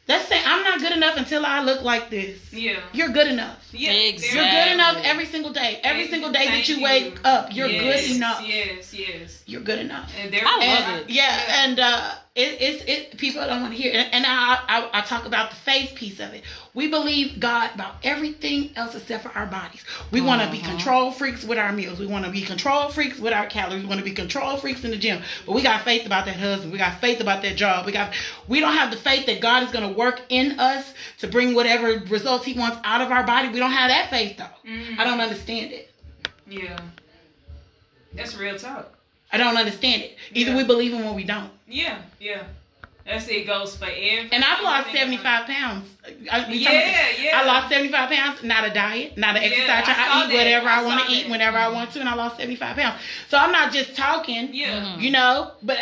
That's saying I'm not good enough until I look like this. Yeah. You're good enough. Yeah. Exactly. You're good enough every single day. Every single day that you wake up, you're good enough. Yes. You're good enough. I love it. Yeah, and it people don't want to hear it. And I talk about the faith piece of it. We believe God about everything else except for our bodies. We want to be control freaks with our meals. We want to be control freaks with our calories. We want to be control freaks in the gym. But we got faith about that husband. We got faith about that job. We don't have the faith that God is going to work in us to bring whatever results he wants out of our body. We don't have that faith though. I don't understand it. Yeah. That's real talk. I don't understand it. Either we believe him or we don't. Yeah. That's it goes for everything. And I've lost 75 pounds. I lost 75 pounds. Not a diet, not an exercise. I eat whatever I want to eat whenever I want to, and I lost 75 pounds. So I'm not just talking, but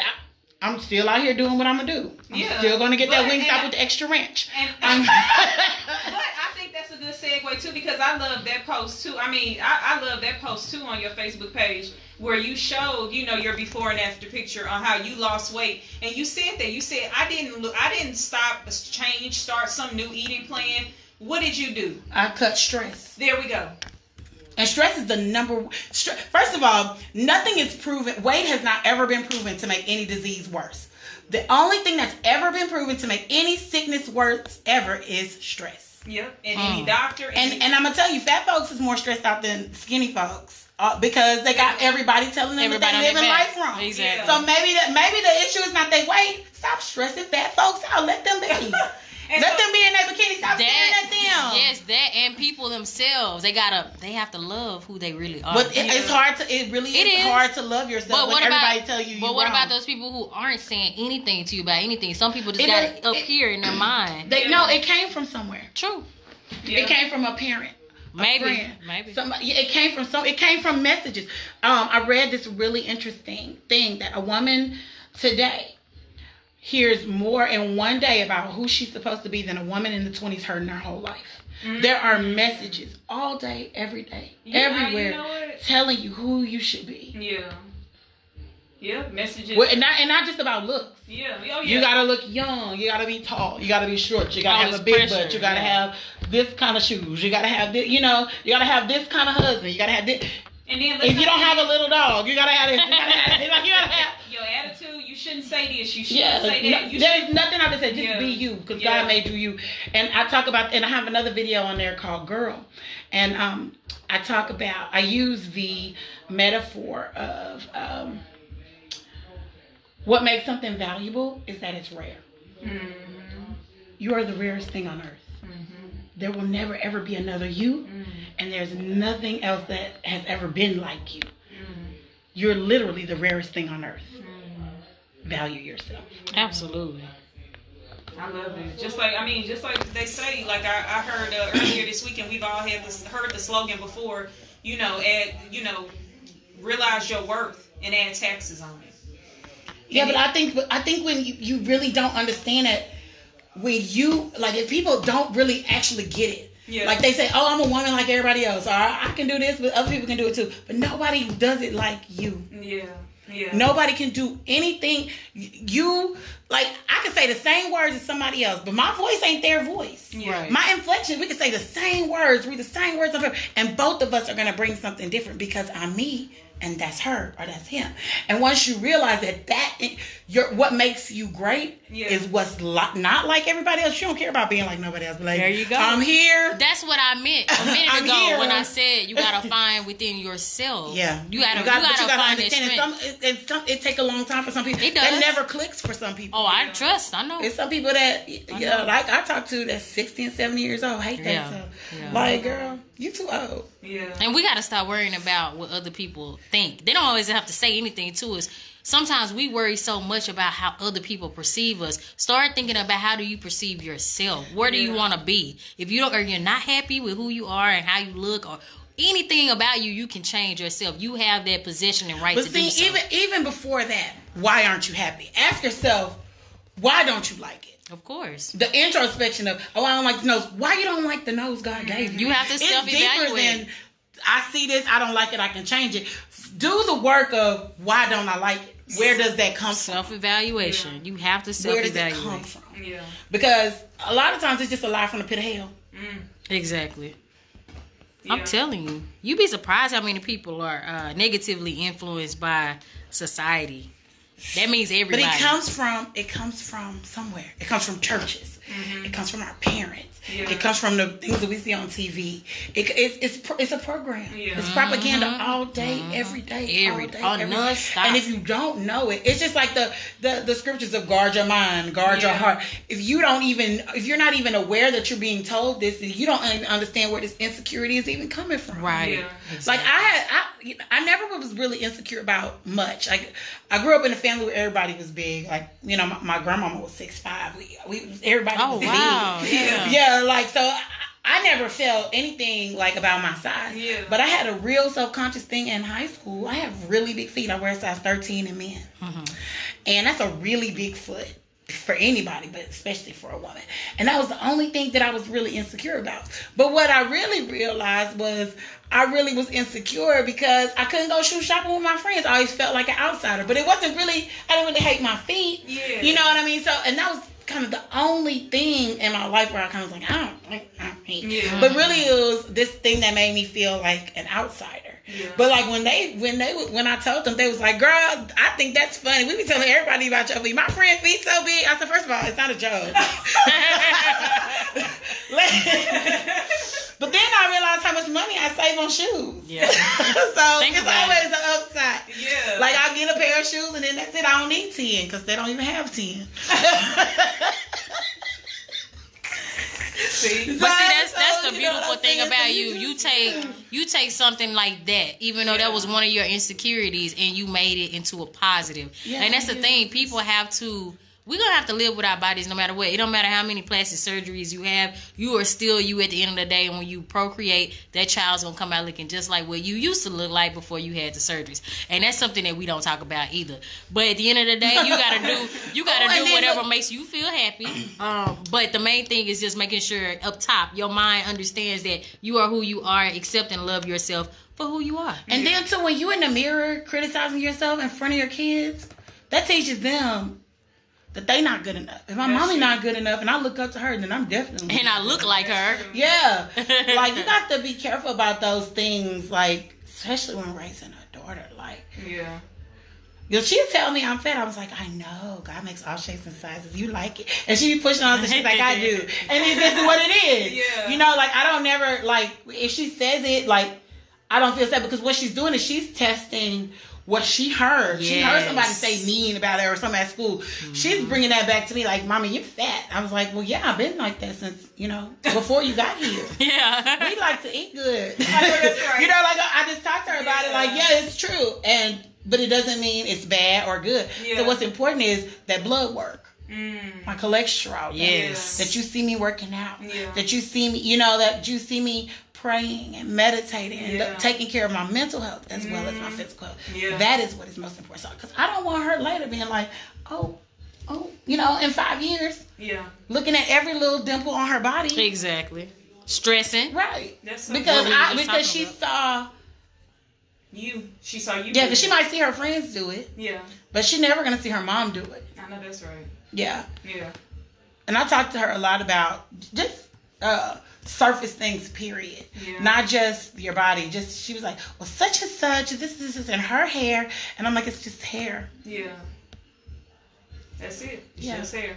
I'm still out here doing what I'm going to do. I'm still going to get that Wingstop with the extra ranch. But I think that's a good segue, too, because I love that post, too. I mean, I love that post, too, on your Facebook page, where you showed, your before and after picture on how you lost weight. And you said that. You said, I didn't stop, change, start some new eating plan. What did you do? I cut stress. There we go. And stress is the number. First of all, nothing is proven. Weight has not ever been proven to make any disease worse. The only thing that's ever been proven to make any sickness worse ever is stress. Yep. And any doctor. And I'm going to tell you, fat folks is more stressed out than skinny folks. because they got everybody telling them that they living life wrong. Exactly. So maybe the issue is not they weight. Stop stressing fat folks out. Let them be. Let them be in their bikini. Stop staring at them. Yes, that and people themselves. They have to love who they really are. But it's hard to. It really is hard to love yourself when everybody tell you. But what about those people who aren't saying anything to you about anything? Some people just got it up here in their mind. No, it came from somewhere. True. Yeah. It came from a parent. Maybe. Somebody, it came from messages. I read this really interesting thing that a woman today hears more in one day about who she's supposed to be than a woman in the 20s heard in her whole life. Mm-hmm. There are messages all day, every day, everywhere, telling you who you should be. Yeah. Yeah, messages. Well, and not just about looks. Yeah. Oh, yeah. You gotta look young. You gotta be tall. You gotta be short. You gotta have a big butt. You gotta have this kind of shoes. You gotta have this. You gotta have this kind of husband. You gotta have this. And then if you don't have a little dog, you gotta have this. You gotta have your attitude. You shouldn't say this. You shouldn't say that. There's nothing I can say. Just be you, because God made you. And I talk about, and I have another video on there called "Girl," and I use the metaphor of what makes something valuable is that it's rare. Mm-hmm. You are the rarest thing on earth. Mm-hmm. There will never ever be another you, and there's nothing else that has ever been like you. You're literally the rarest thing on earth. Value yourself. Absolutely. I love it. Just like they say, like I heard earlier this weekend, we've all heard the slogan before, realize your worth and add taxes on it. Yeah, but I think when you really don't understand it, when you, like, if people don't really actually get it, like they say, oh, I'm a woman like everybody else, or I can do this, but other people can do it too, but nobody does it like you. Yeah. Nobody can do anything. Like, I can say the same words as somebody else, but my voice ain't their voice. Right. My inflection, we can say the same words, read the same words, and both of us are going to bring something different because I'm me and that's her or that's him. And once you realize that what makes you great is what's not like everybody else. You don't care about being like nobody else. But like, there you go. I'm here. That's what I meant a minute ago when I said you gotta find within yourself. Yeah, you gotta find that strength. It take a long time for some people. It does. That never clicks for some people. Oh, I know. It's some people that like I talk to that's 60 and 70 years old. Hate that stuff. Yeah. Like, girl, you too old. Yeah. And we gotta stop worrying about what other people think. They don't always have to say anything to us. Sometimes we worry so much about how other people perceive us. Start thinking about how do you perceive yourself? Where do you want to be? If you don't, or you're not happy with who you are and how you look, or anything about you, you can change yourself. You have that possession and right to do so. Even before that, why aren't you happy? Ask yourself, why don't you like it? Of course. The introspection of, I don't like the nose. Why you don't like the nose God gave you? You have to self-evaluate. It's deeper than, I see this, I don't like it, I can change it. Do the work of, why don't I like it? Where does that come from? Self-evaluation. Yeah. You have to self-evaluate. Where does it come from? Yeah. Because a lot of times it's just a lie from the pit of hell. Exactly. Yeah. I'm telling you. You'd be surprised how many people are negatively influenced by society. That means everybody. But it comes from somewhere. It comes from churches. Mm-hmm. It comes from our parents. Yeah. It comes from the things that we see on TV. It's a program. Yeah. It's propaganda all day, every day, every day. Non-stop. And if you don't know it, it's just like the scriptures of guard your mind, guard your heart. If you're not even aware that you're being told this, and you don't even understand where this insecurity is even coming from. Right. Yeah. Exactly. Like I never was really insecure about much. Like, I grew up in a family where everybody was big. Like, my grandmama was 6'5". Everybody was big. Wow. Yeah, like, so I never felt anything like about my size. Yeah. But I had a real self-conscious thing in high school. I have really big feet. I wear a size 13 in men. Mm-hmm. And that's a really big foot for anybody, but especially for a woman. And that was the only thing that I was really insecure about. But what I really realized was I really was insecure because I couldn't go shoe shopping with my friends. I always felt like an outsider. But it wasn't really, I didn't really hate my feet. Yeah. You know what I mean? So, and that was kind of the only thing in my life where I kind of was like, I don't hate. Yeah. But really it was this thing that made me feel like an outsider. Yeah. But like when I told them, they was like, girl, I think that's funny. We be telling everybody about your feet. My friend's feet so big. I said, first of all, it's not a joke. But then I realized how much money I save on shoes. Yeah. So it's always an upside. Yeah. Like I get a pair of shoes and then that's it. I don't need 10 because they don't even have 10. But that's the beautiful thing about you. You take something like that, even though that was one of your insecurities, and you made it into a positive. Yeah, and that's the thing. People have to. We're going to have to live with our bodies no matter what. It don't matter how many plastic surgeries you have. You are still you at the end of the day. And when you procreate, that child's going to come out looking just like what you used to look like before you had the surgeries. And that's something that we don't talk about either. But at the end of the day, you got to do whatever makes you feel happy. But the main thing is just making sure up top, your mind understands that you are who you are, accept and love yourself for who you are. And then too, when you in the mirror criticizing yourself in front of your kids, that teaches them that they not good enough. If my mommy not good enough and I look up to her, then I'm definitely and I look like her. Yeah. Like, you got to be careful about those things, like, especially when raising a daughter. Like, yeah. If she'd tell me I'm fat, I was like, I know. God makes all shapes and sizes. You like it. And she'd be pushing on us and she's like, I do. And it's just what it is. Yeah. You know, like, I don't never, like, if she says it, like, I don't feel sad because what she's doing is she's testing what she heard. Yes. She heard somebody say mean about her or something at school. Mm-hmm. She's bringing that back to me like, Mommy, you're fat. I was like, well, yeah, I've been like that since, before you got here. Yeah. We like to eat good. Right. Like, I just talked to her about it like, yeah, it's true. But it doesn't mean it's bad or good. Yeah. So what's important is that blood work. My cholesterol. Yes. That you see me working out. Yeah. That you see me, that you see me praying and meditating and taking care of my mental health as well as my physical health. Yeah. That is what is most important. Because I don't want her later being like, oh, in 5 years, looking at every little dimple on her body. Exactly. Stressing. Right. That's because she saw you. She saw you. Yeah, because she might see her friends do it. Yeah. But she's never going to see her mom do it. I know that's right. Yeah. Yeah. And I talked to her a lot about just surface things, period. Yeah. Not just your body. Just, she was like, well, such and such, this is in her hair. And I'm like, it's just hair. Yeah. That's it. It's just hair.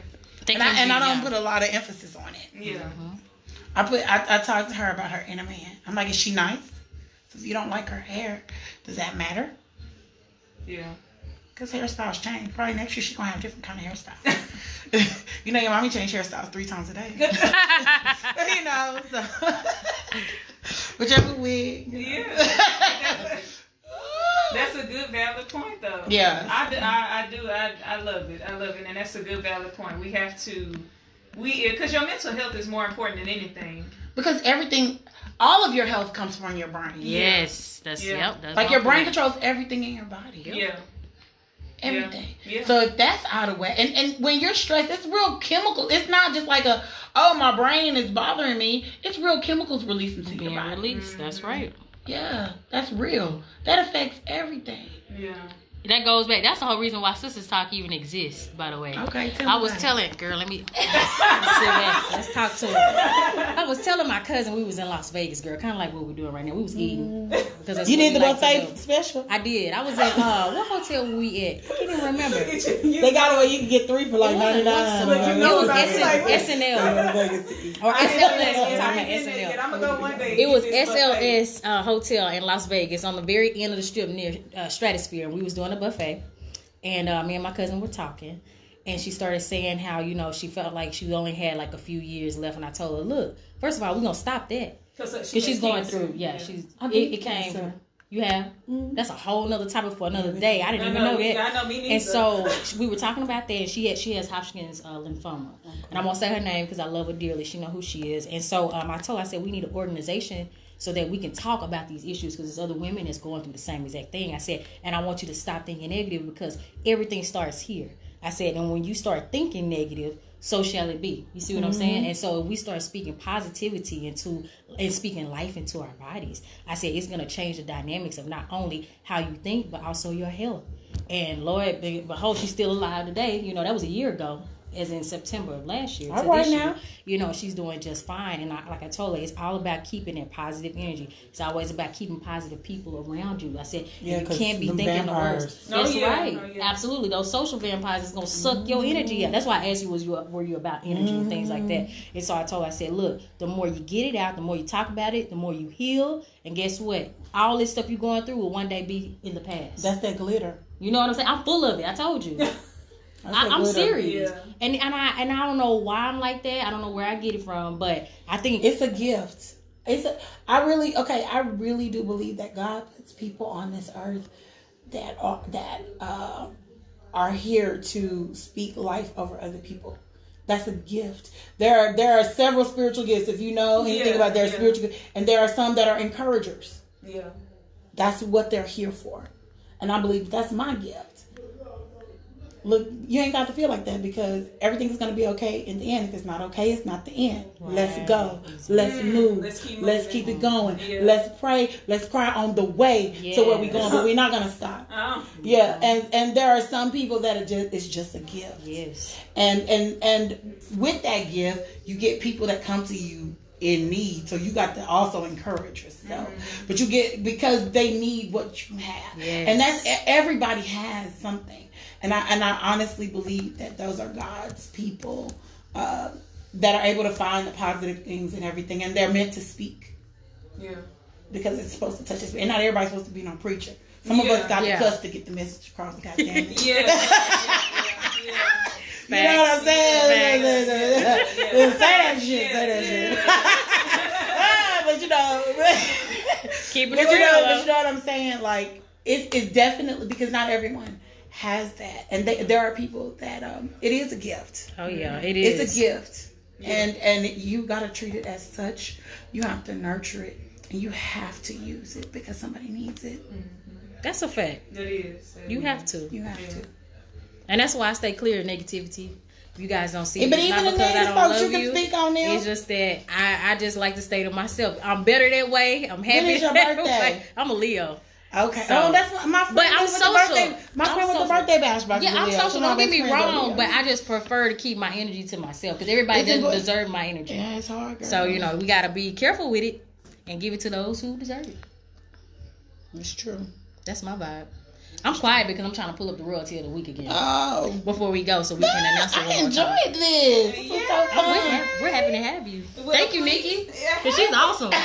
And I don't put a lot of emphasis on it. Yeah. Mm-hmm. I talked to her about her inner man. I'm like, is she nice? So if you don't like her hair, does that matter? Yeah. Because hairstyles change. Probably next year she's going to have a different kind of hairstyle. Your mommy changed hairstyles 3 times a day. So. Whichever wig. Yeah. That's a good, valid point, though. Yeah. I love it. I love it. And that's a good, valid point. We have to, because your mental health is more important than anything. Because all of your health comes from your brain. Yes. That's like your brain controls everything in your body. Yeah. Everything. Yeah. So if that's out of whack, and when you're stressed, it's real chemical. It's not just like my brain is bothering me. It's real chemicals released into your body. Released. That's right. Yeah, that's real. That affects everything. Yeah. That goes back. That's the whole reason why Sistas Talk even exists, by the way. Okay, I was telling, girl, let me sit back. Let's talk to her. I was telling my cousin we was in Las Vegas, girl, kind of like what we're doing right now. We was eating. You did the buffet special? I did. I was at, what hotel were we at? I can't even remember. They got it where you can get 3 for like $99. It was SNL. Or SLS. I'm talking SNL. I'm going to go one day. It was SLS Hotel in Las Vegas on the very end of the strip near Stratosphere. And we was doing a buffet, and me and my cousin were talking, and she started saying how she felt like she only had like a few years left, and I told her, look, first of all, we're gonna stop that because she's going through it came from, you have that's a whole nother topic for another day. I didn't even know that. I know, me neither. And so we were talking about that, and she has Hodgkin's lymphoma, and I'm gonna say her name because I love her dearly. She know who she is, and so I said we need an organization so that we can talk about these issues because there's other women that's going through the same exact thing. I said, and I want you to stop thinking negative because everything starts here. I said, and when you start thinking negative, so shall it be. You see what I'm saying? And so if we start speaking positivity and speaking life into our bodies, I said it's going to change the dynamics of not only how you think, but also your health. And Lord, behold, she's still alive today. That was a year ago. as in September of last year all to right this now. year. You know, she's doing just fine. And like I told her, it's all about keeping that positive energy. It's always about keeping positive people around you. I said, you can't be thinking the worst. That's right. Absolutely. Those social vampires is going to suck your energy out. That's why I asked you, were you about energy and things like that. And so I told her, I said, look, the more you get it out, the more you talk about it, the more you heal. And guess what? All this stuff you're going through will one day be in the past. That's that glitter. You know what I'm saying? I'm full of it. I told you. I'm serious. Yeah. And I don't know why I'm like that. I don't know where I get it from, but I think it's a gift. I really do believe that God puts people on this earth that are here to speak life over other people. That's a gift. There are several spiritual gifts. If you know anything about their spiritual gifts, and there are some that are encouragers. Yeah. That's what they're here for. And I believe that's my gift. Look, you ain't got to feel like that because everything's going to be okay in the end. If it's not okay, it's not the end. Right. Let's go. Let's move. Let's keep it going. Yeah. Let's pray. Let's cry on the way to where we're going, but we're not going to stop. And there are some people that it's just a gift. Yes. And with that gift, you get people that come to you in need, so you got to also encourage yourself. But you get, because they need what you have. Yes. And that's, everybody has something. And I honestly believe that those are God's people that are able to find the positive things in everything, and they're meant to speak. Yeah. Because it's supposed to touch us, and not everybody's supposed to be no preacher. Some of us got to cuss to get the message across. Goddamn it. Yeah. You know what I'm saying? Say that shit. But you know, keep it real. But you know what I'm saying? Like it's definitely, because not everyone has that, and there are people that it is a gift. Oh yeah, it is. It's a gift, and you got to treat it as such. You have to nurture it, and you have to use it because somebody needs it. That's a fact. It is. You have to. You have to. And that's why I stay clear of negativity. You guys don't see it. But It's even not the because I negative don't folks, love you can speak on them. It's just that I just like to stay to myself. I'm better that way. I'm happy. When is your that birthday? Way. I'm a Leo. Okay. So, that's what my friend. But I'm social. My friend with the birthday bash. Yeah, I'm social. Don't get me wrong, but I just prefer to keep my energy to myself because everybody doesn't deserve my energy. Yeah, it's hard, girl. So we gotta be careful with it and give it to those who deserve it. It's true. That's my vibe. I'm quiet because I'm trying to pull up the royalty of the week again. Oh. Before we go, so we can announce it one more time. I enjoyed this. Yeah. So we're happy to have you. Well, thank you, Nikki. Because she's awesome. I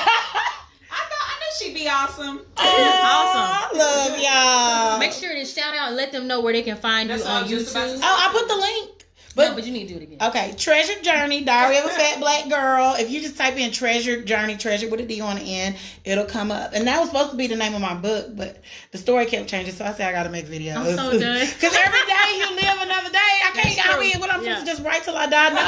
knew she'd be awesome. Awesome. I love y'all. Make sure to shout out and let them know where they can find you on YouTube. Oh, I put the link. But you need to do it again. Okay, Treasured Journey, Diary of a Fat Black Girl. If you just type in Treasured Journey, treasured with a D on the end, it'll come up. And that was supposed to be the name of my book, but the story kept changing, so I said I gotta make videos. I'm so done. Because every day you live another day. I'm supposed to just write till I die. No.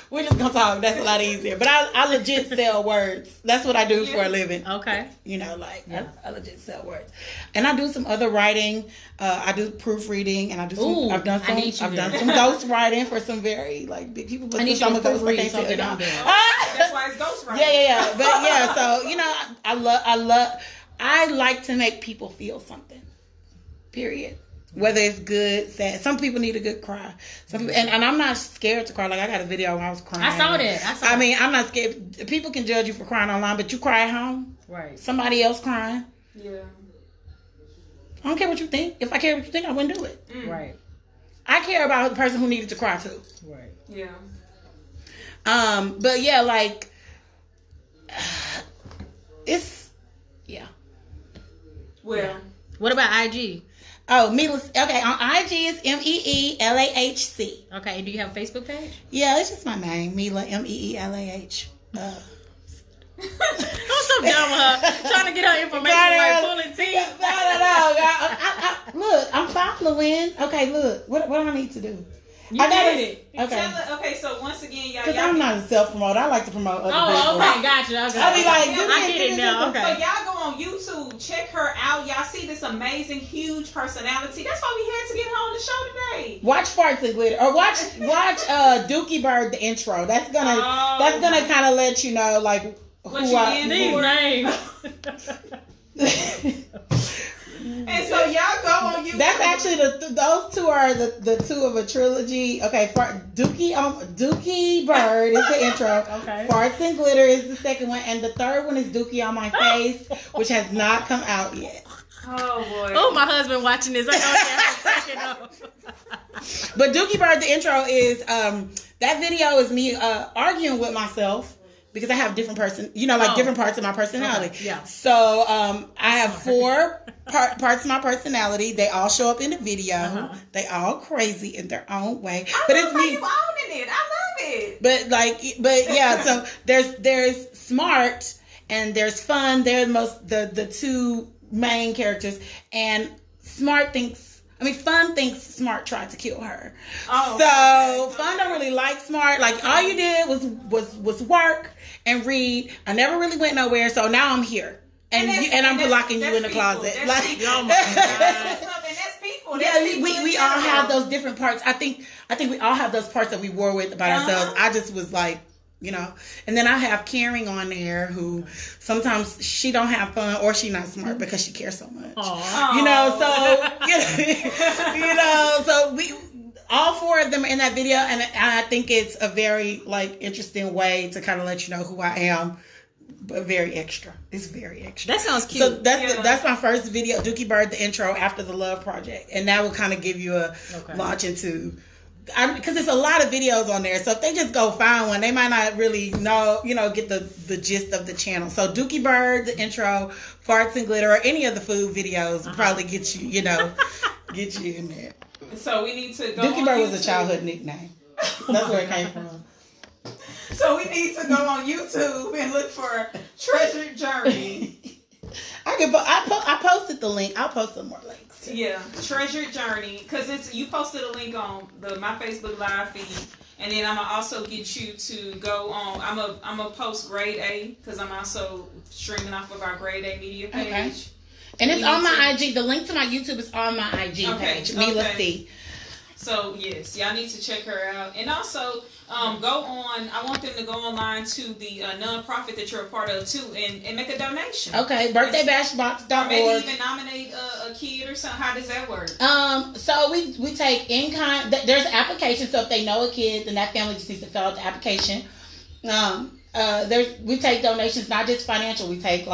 We're just gonna talk. That's a lot easier. But I legit sell words. That's what I do for a living. Okay. I legit sell words. And I do some other writing. I do proofreading, and I do some. I've done some ghost writing for some very big people. But I need you to proofread something I'm doing. That's why it's ghost writing. Yeah. But yeah, so I like to make people feel something. Period. Whether it's good, sad. Some people need a good cry. Some people, and I'm not scared to cry. Like, I got a video when I was crying. I saw that. I mean, I'm not scared. People can judge you for crying online, but you cry at home. Right. Somebody else crying. Yeah. I don't care what you think. If I care what you think, I wouldn't do it. Right. I care about the person who needed to cry too. Right. Yeah. But yeah, it's Well. What about IG? Oh, Meelah. Okay, on IG is MEELAHC. Okay, and do you have a Facebook page? Yeah, it's just my name, Meelah, MEELAH. I'm so dumb with her. Trying to get her information pulling teeth. No. Look, I'm following. Okay, look. What do I need to do? You did it. Okay, so once again, y'all. Because I'm not a self-promoter. I like to promote other people. Okay, gotcha. Okay. I'll be like, I get it now. Okay. So y'all go on YouTube, check her out. Y'all see this amazing, huge personality. That's why we had to get her on the show today. Watch Farts and Glitter, or watch Dookie Bird, the intro. That's gonna kind of let you know what you in these names. And so y'all go on YouTube. That's actually those two are the two of a trilogy. Okay, Dookie Bird is the intro. Okay. Farts and Glitter is the second one, and the third one is Dookie on My Face, which has not come out yet. Oh boy. Oh, my husband watching this. I know. But Dookie Bird, the intro is that video is me arguing with myself. Because I have different different parts of my personality. Okay. Yeah. So I have 4 parts of my personality. They all show up in the video. Uh-huh. They all crazy in their own way. But it's me. You owning it. I love it. But yeah. So there's smart and there's fun. They're the 2 main characters. And Fun thinks Smart tried to kill her. Oh, so okay. Fun don't really like Smart. Like all you did was work and read. I never really went nowhere. So now I'm here, and I'm locking you in the closet. Like, oh my God. That's people. Yeah, we all have those different parts. I think we all have those parts that we war with about ourselves. I just was like. And then I have Caring on there who sometimes she don't have fun or she not smart because she cares so much. So we all 4 of them are in that video, and I think it's a very interesting way to kind of let you know who I am. But very extra. It's very extra. That sounds cute. So that's my first video, Dookie Bird, the intro after the Love Project, and that will kind of give you a launch into. Because there's a lot of videos on there, so if they just go find one, they might not really know, get the gist of the channel. So Dookie Bird, the intro, Farts and Glitter, or any of the food videos will probably get you, get you in there. So we need to go. Dookie Bird was a childhood nickname. That's where it came from. So we need to go on YouTube and look for Treasured Journey. I posted the link. I'll post some more links. Yeah, Treasured Journey, because you posted a link on my Facebook Live feed, and then I'm gonna also get you to go on. I'm a post Grade A because I'm also streaming off of our Grade A media page. Okay. And it's on my IG. The link to my YouTube is on my IG page. Meelah C. So yes, y'all need to check her out, and also go on. I want them to go online to the nonprofit that you're a part of too, and make a donation. Okay, birthdayBashBox.org. Or maybe even nominate a kid or something. How does that work? So we take in kind. There's an application. So if they know a kid, then that family just needs to fill out the application. We take donations, not just financial. We take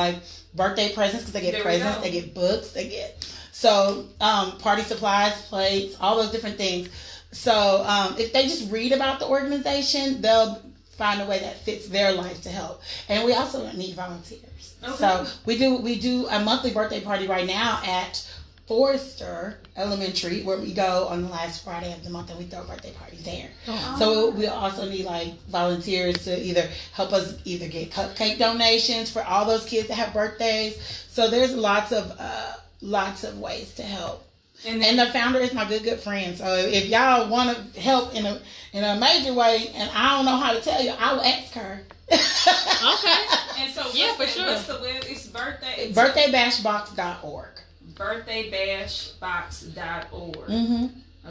birthday presents because they get presents, they get books, they get. So, party supplies, plates, all those different things. So, if they just read about the organization, they'll find a way that fits their life to help. And we also need volunteers. Okay. So, we do a monthly birthday party right now at Forrester Elementary, where we go on the last Friday of the month and we throw birthday parties there. Oh. So, we also need volunteers to either help us get cupcake donations for all those kids that have birthdays. So, there's lots of ways to help. And the founder is my good friend. So if y'all want to help in a major way, and I don't know how to tell you, I will ask her. Okay. And so for sure. What's the web? It's birthdayBashBox.org. birthdayBashBox.org. Mm-hmm.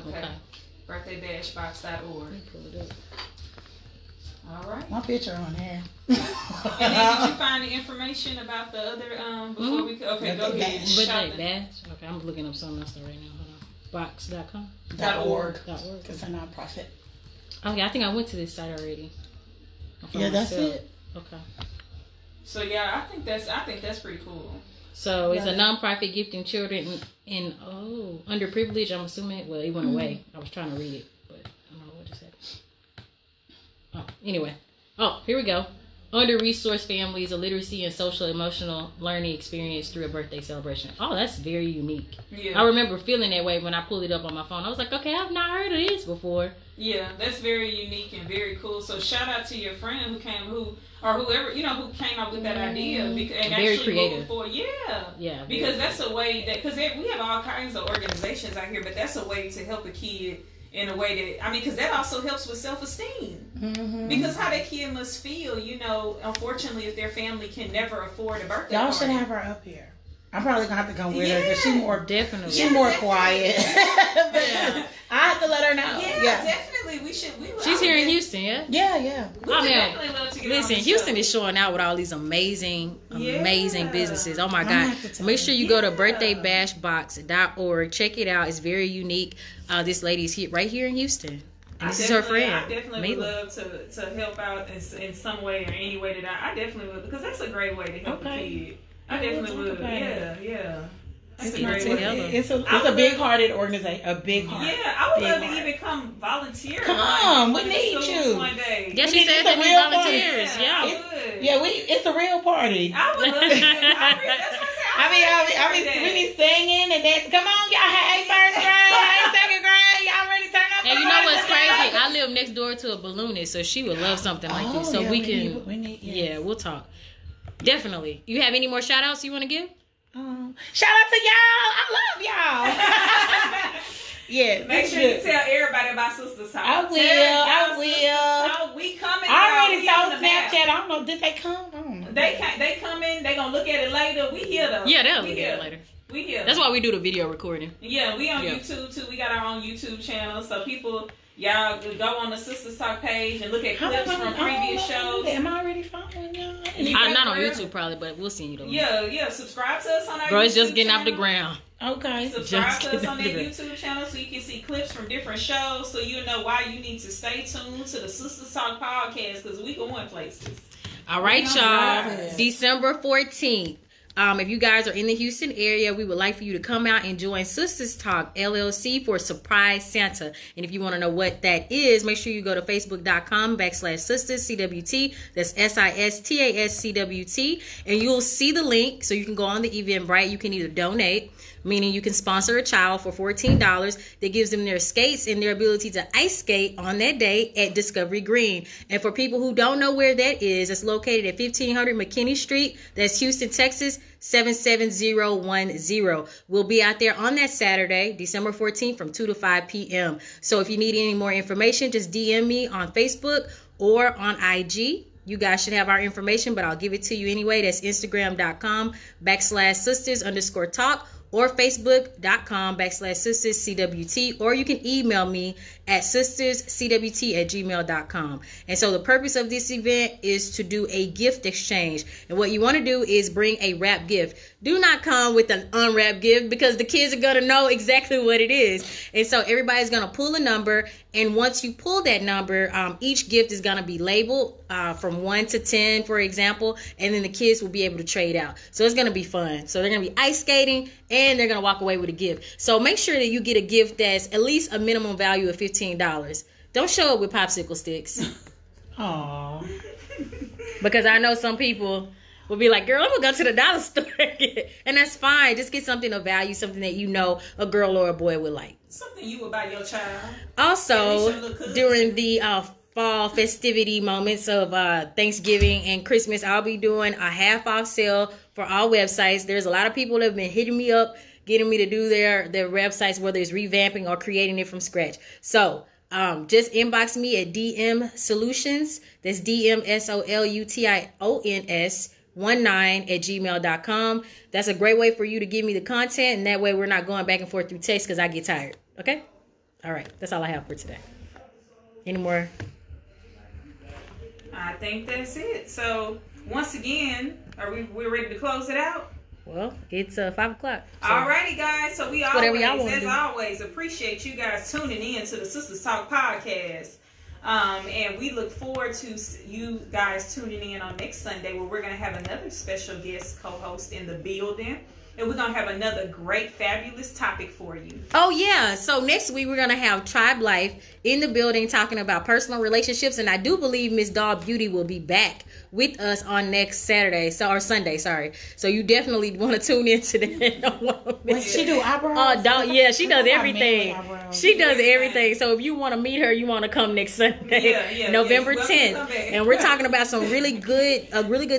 Okay. birthdayBashBox.org. Pull it up. All right. My picture on there. And then did you find the information about the other before we okay, go ahead. Okay, I'm looking up something else right now. Hold on. Box.com? .org. It's a nonprofit. Okay, I think I went to this site already. Yeah, that's it. Okay. So yeah, I think that's pretty cool. So it's a nonprofit gifting children in underprivileged. I'm assuming. Well, it went away. I was trying to read it, but I don't know what it said. Oh, anyway. Oh, here we go. Under-resourced families, a literacy and social emotional learning experience through a birthday celebration. Oh, that's very unique. Yeah. I remember feeling that way when I pulled it up on my phone. I was like, okay, I've not heard of this before. Yeah, that's very unique and very cool. So shout out to your friend who came up with that idea and very actually creative. moved forward. Yeah, because that's a way because we have all kinds of organizations out here, but that's a way to help a kid in a way that because that also helps with self-esteem. Mm-hmm. Because how that kid must feel, unfortunately, if their family can never afford a birthday y'all party. should have her up here. I'm probably gonna have to come with her because she's more definitely. She's more quiet. I have to let her know. Yeah, definitely. We She's here in Houston, yeah? Yeah. Listen, Houston is showing out with all these amazing businesses. Oh my God. Make sure you go to birthdayBashBox.org. Check it out. It's very unique. This lady is right here in Houston. And this is her friend. I definitely would love to help out in some way or any way that I definitely would, because that's a great way to help a kid. I definitely would. Yeah. It's a big-hearted organization. A big heart. Yeah, I would love to even come volunteer. Come, we need you. One day. Yeah, she said that we volunteers. It's a real party. I would love to. I mean, we be singing and dancing. Come on, y'all. Hey, first grade, hey, second grade, y'all ready to turn up? And you know what's crazy? I live next door to a balloonist, so she would love something like this. So we can. Yeah, we'll talk. Definitely. You have any more shout outs you want to give? Shout out to y'all. I love y'all. Yeah. Make sure you tell everybody about Sistas Talk. I will. We coming. I already saw Snapchat. I don't know. Did they come? They come in. They gonna look at it later. We here though. Yeah, they'll look at it later. We here. That's why we do the video recording. Yeah, we on YouTube too. We got our own YouTube channel, so people. Y'all go on the Sistas Talk page and look at clips from previous shows. Am I already following y'all? I'm not on YouTube probably, but we'll see you though. Yeah. Subscribe to us on our Bro, it's YouTube just getting channel. off the ground. Okay. Subscribe to us on that YouTube channel so you can see clips from different shows, so you know why you need to stay tuned to the Sistas Talk Podcast, because we going places. All right, y'all. December 14th. If you guys are in the Houston area, we would like for you to come out and join Sistas Talk LLC for Surprise Santa. And if you want to know what that is, make sure you go to facebook.com/Sistas CWT. That's SISTASCWT. And you'll see the link so you can go on the Eventbrite. You can either donate, meaning you can sponsor a child for $14. That gives them their skates and their ability to ice skate on that day at Discovery Green. And for people who don't know where that is, it's located at 1500 McKinney Street. That's Houston, Texas, 77010. We'll be out there on that Saturday, December 14th from 2 to 5 p.m. So if you need any more information, just DM me on Facebook or on IG. You guys should have our information, but I'll give it to you anyway. That's Instagram.com/sisters_talk. or facebook.com/Sistas CWT, or you can email me at sisterscwt@gmail.com. And so the purpose of this event is to do a gift exchange. And what you want to do is bring a wrapped gift. Do not come with an unwrapped gift, because the kids are going to know exactly what it is. And so everybody's going to pull a number. And once you pull that number, each gift is going to be labeled from 1 to 10, for example. And then the kids will be able to trade out. So it's going to be fun. So they're going to be ice skating and they're going to walk away with a gift. So make sure that you get a gift that's at least a minimum value of $15. Don't show up with popsicle sticks. Aww. Because I know some people will be like, girl, I'm going to go to the dollar store. And that's fine. Just get something of value, something that you know a girl or a boy would like. Something you would buy your child. Also, during the fall festivity moments of Thanksgiving and Christmas, I'll be doing a half-off sale for all websites. There's a lot of people that have been hitting me up, getting me to do their websites, whether it's revamping or creating it from scratch. So just inbox me at DM Solutions. That's DMSOLUTIONS19@gmail.com. That's a great way for you to give me the content, and that way we're not going back and forth through text because I get tired. Okay? All right. That's all I have for today. Any more? I think that's it. So once again, we're ready to close it out? Well, it's 5 o'clock. So. Alrighty, guys. So we always appreciate you guys tuning in to the Sistas Talk Podcast. And we look forward to you guys tuning in on next Sunday, where we're going to have another special guest co-host in the building. And we're going to have another great, fabulous topic for you. Oh, yeah. So next week, we're going to have Tribe Life in the building talking about personal relationships. And I do believe Miss Doll Beauty will be back with us on next Sunday. So you definitely want to tune into that. What she do? Eyebrows? She does everything. She does everything. So if you want to meet her, you want to come next Sunday, November 10th. And we're talking about a really good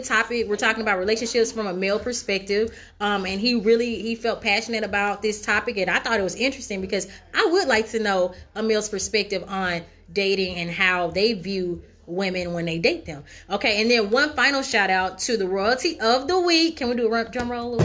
topic. We're talking about relationships from a male perspective. And he felt passionate about this topic, and I thought it was interesting because I would like to know a male's perspective on dating and how they view women when they date them. Okay, and then one final shout out to the royalty of the week. Can we do a drum roll?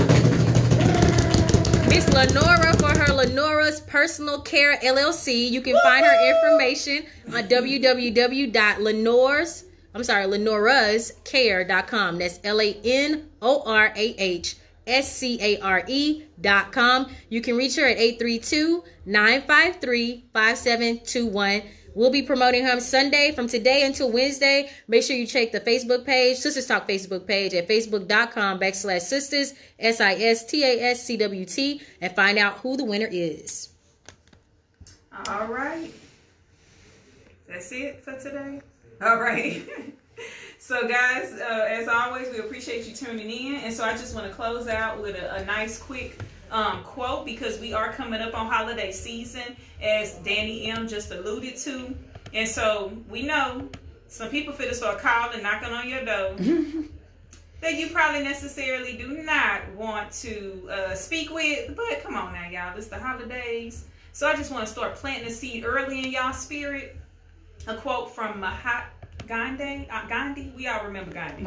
Miss Lenora for her Lenora's Personal Care LLC. You can find her information on lenorascare.com. That's LANORAHSCARE.com. You can reach her at 832-953-5721. We'll be promoting her Sunday from today until Wednesday. Make sure you check the Facebook page, Sistas Talk Facebook page at facebook.com/sistas, SISTASCWT, and find out who the winner is. All right. That's it for today. All right. So, guys, as always, we appreciate you tuning in. And so I just want to close out with a nice, quick quote, because we are coming up on holiday season, as Danny M just alluded to. And so we know some people finna start calling, knocking on your door that you probably necessarily do not want to speak with. But come on now, y'all. It's the holidays. So I just want to start planting a seed early in y'all spirit. A quote from Gandhi. We all remember Gandhi.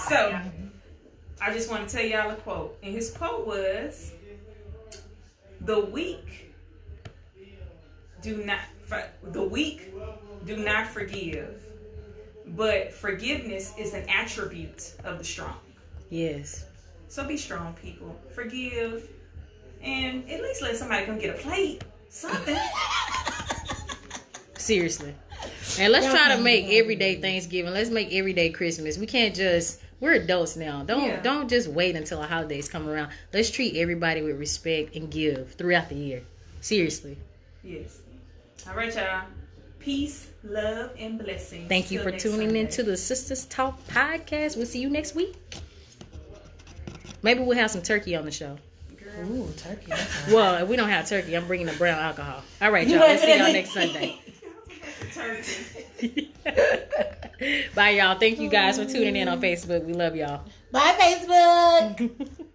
So I just want to tell y'all a quote. And his quote was, the weak do not forgive, but forgiveness is an attribute of the strong. Yes. So be strong, people. Forgive, and at least let somebody come get a plate. Something. Seriously. And let's try to make everyday Thanksgiving. Let's make everyday Christmas. We can't just... We're adults now. Don't just wait until the holidays come around. Let's treat everybody with respect and give throughout the year. Seriously. Yes. All right, y'all. Peace, love, and blessings. Thank you for tuning into the Sistas Talk Podcast. We'll see you next week. Maybe we'll have some turkey on the show. Girl. Ooh, turkey. Well, if we don't have turkey, I'm bringing the brown alcohol. All right, y'all. We'll see y'all next Sunday. Bye, y'all. Thank you guys for tuning in on Facebook. We love y'all. Bye, Facebook.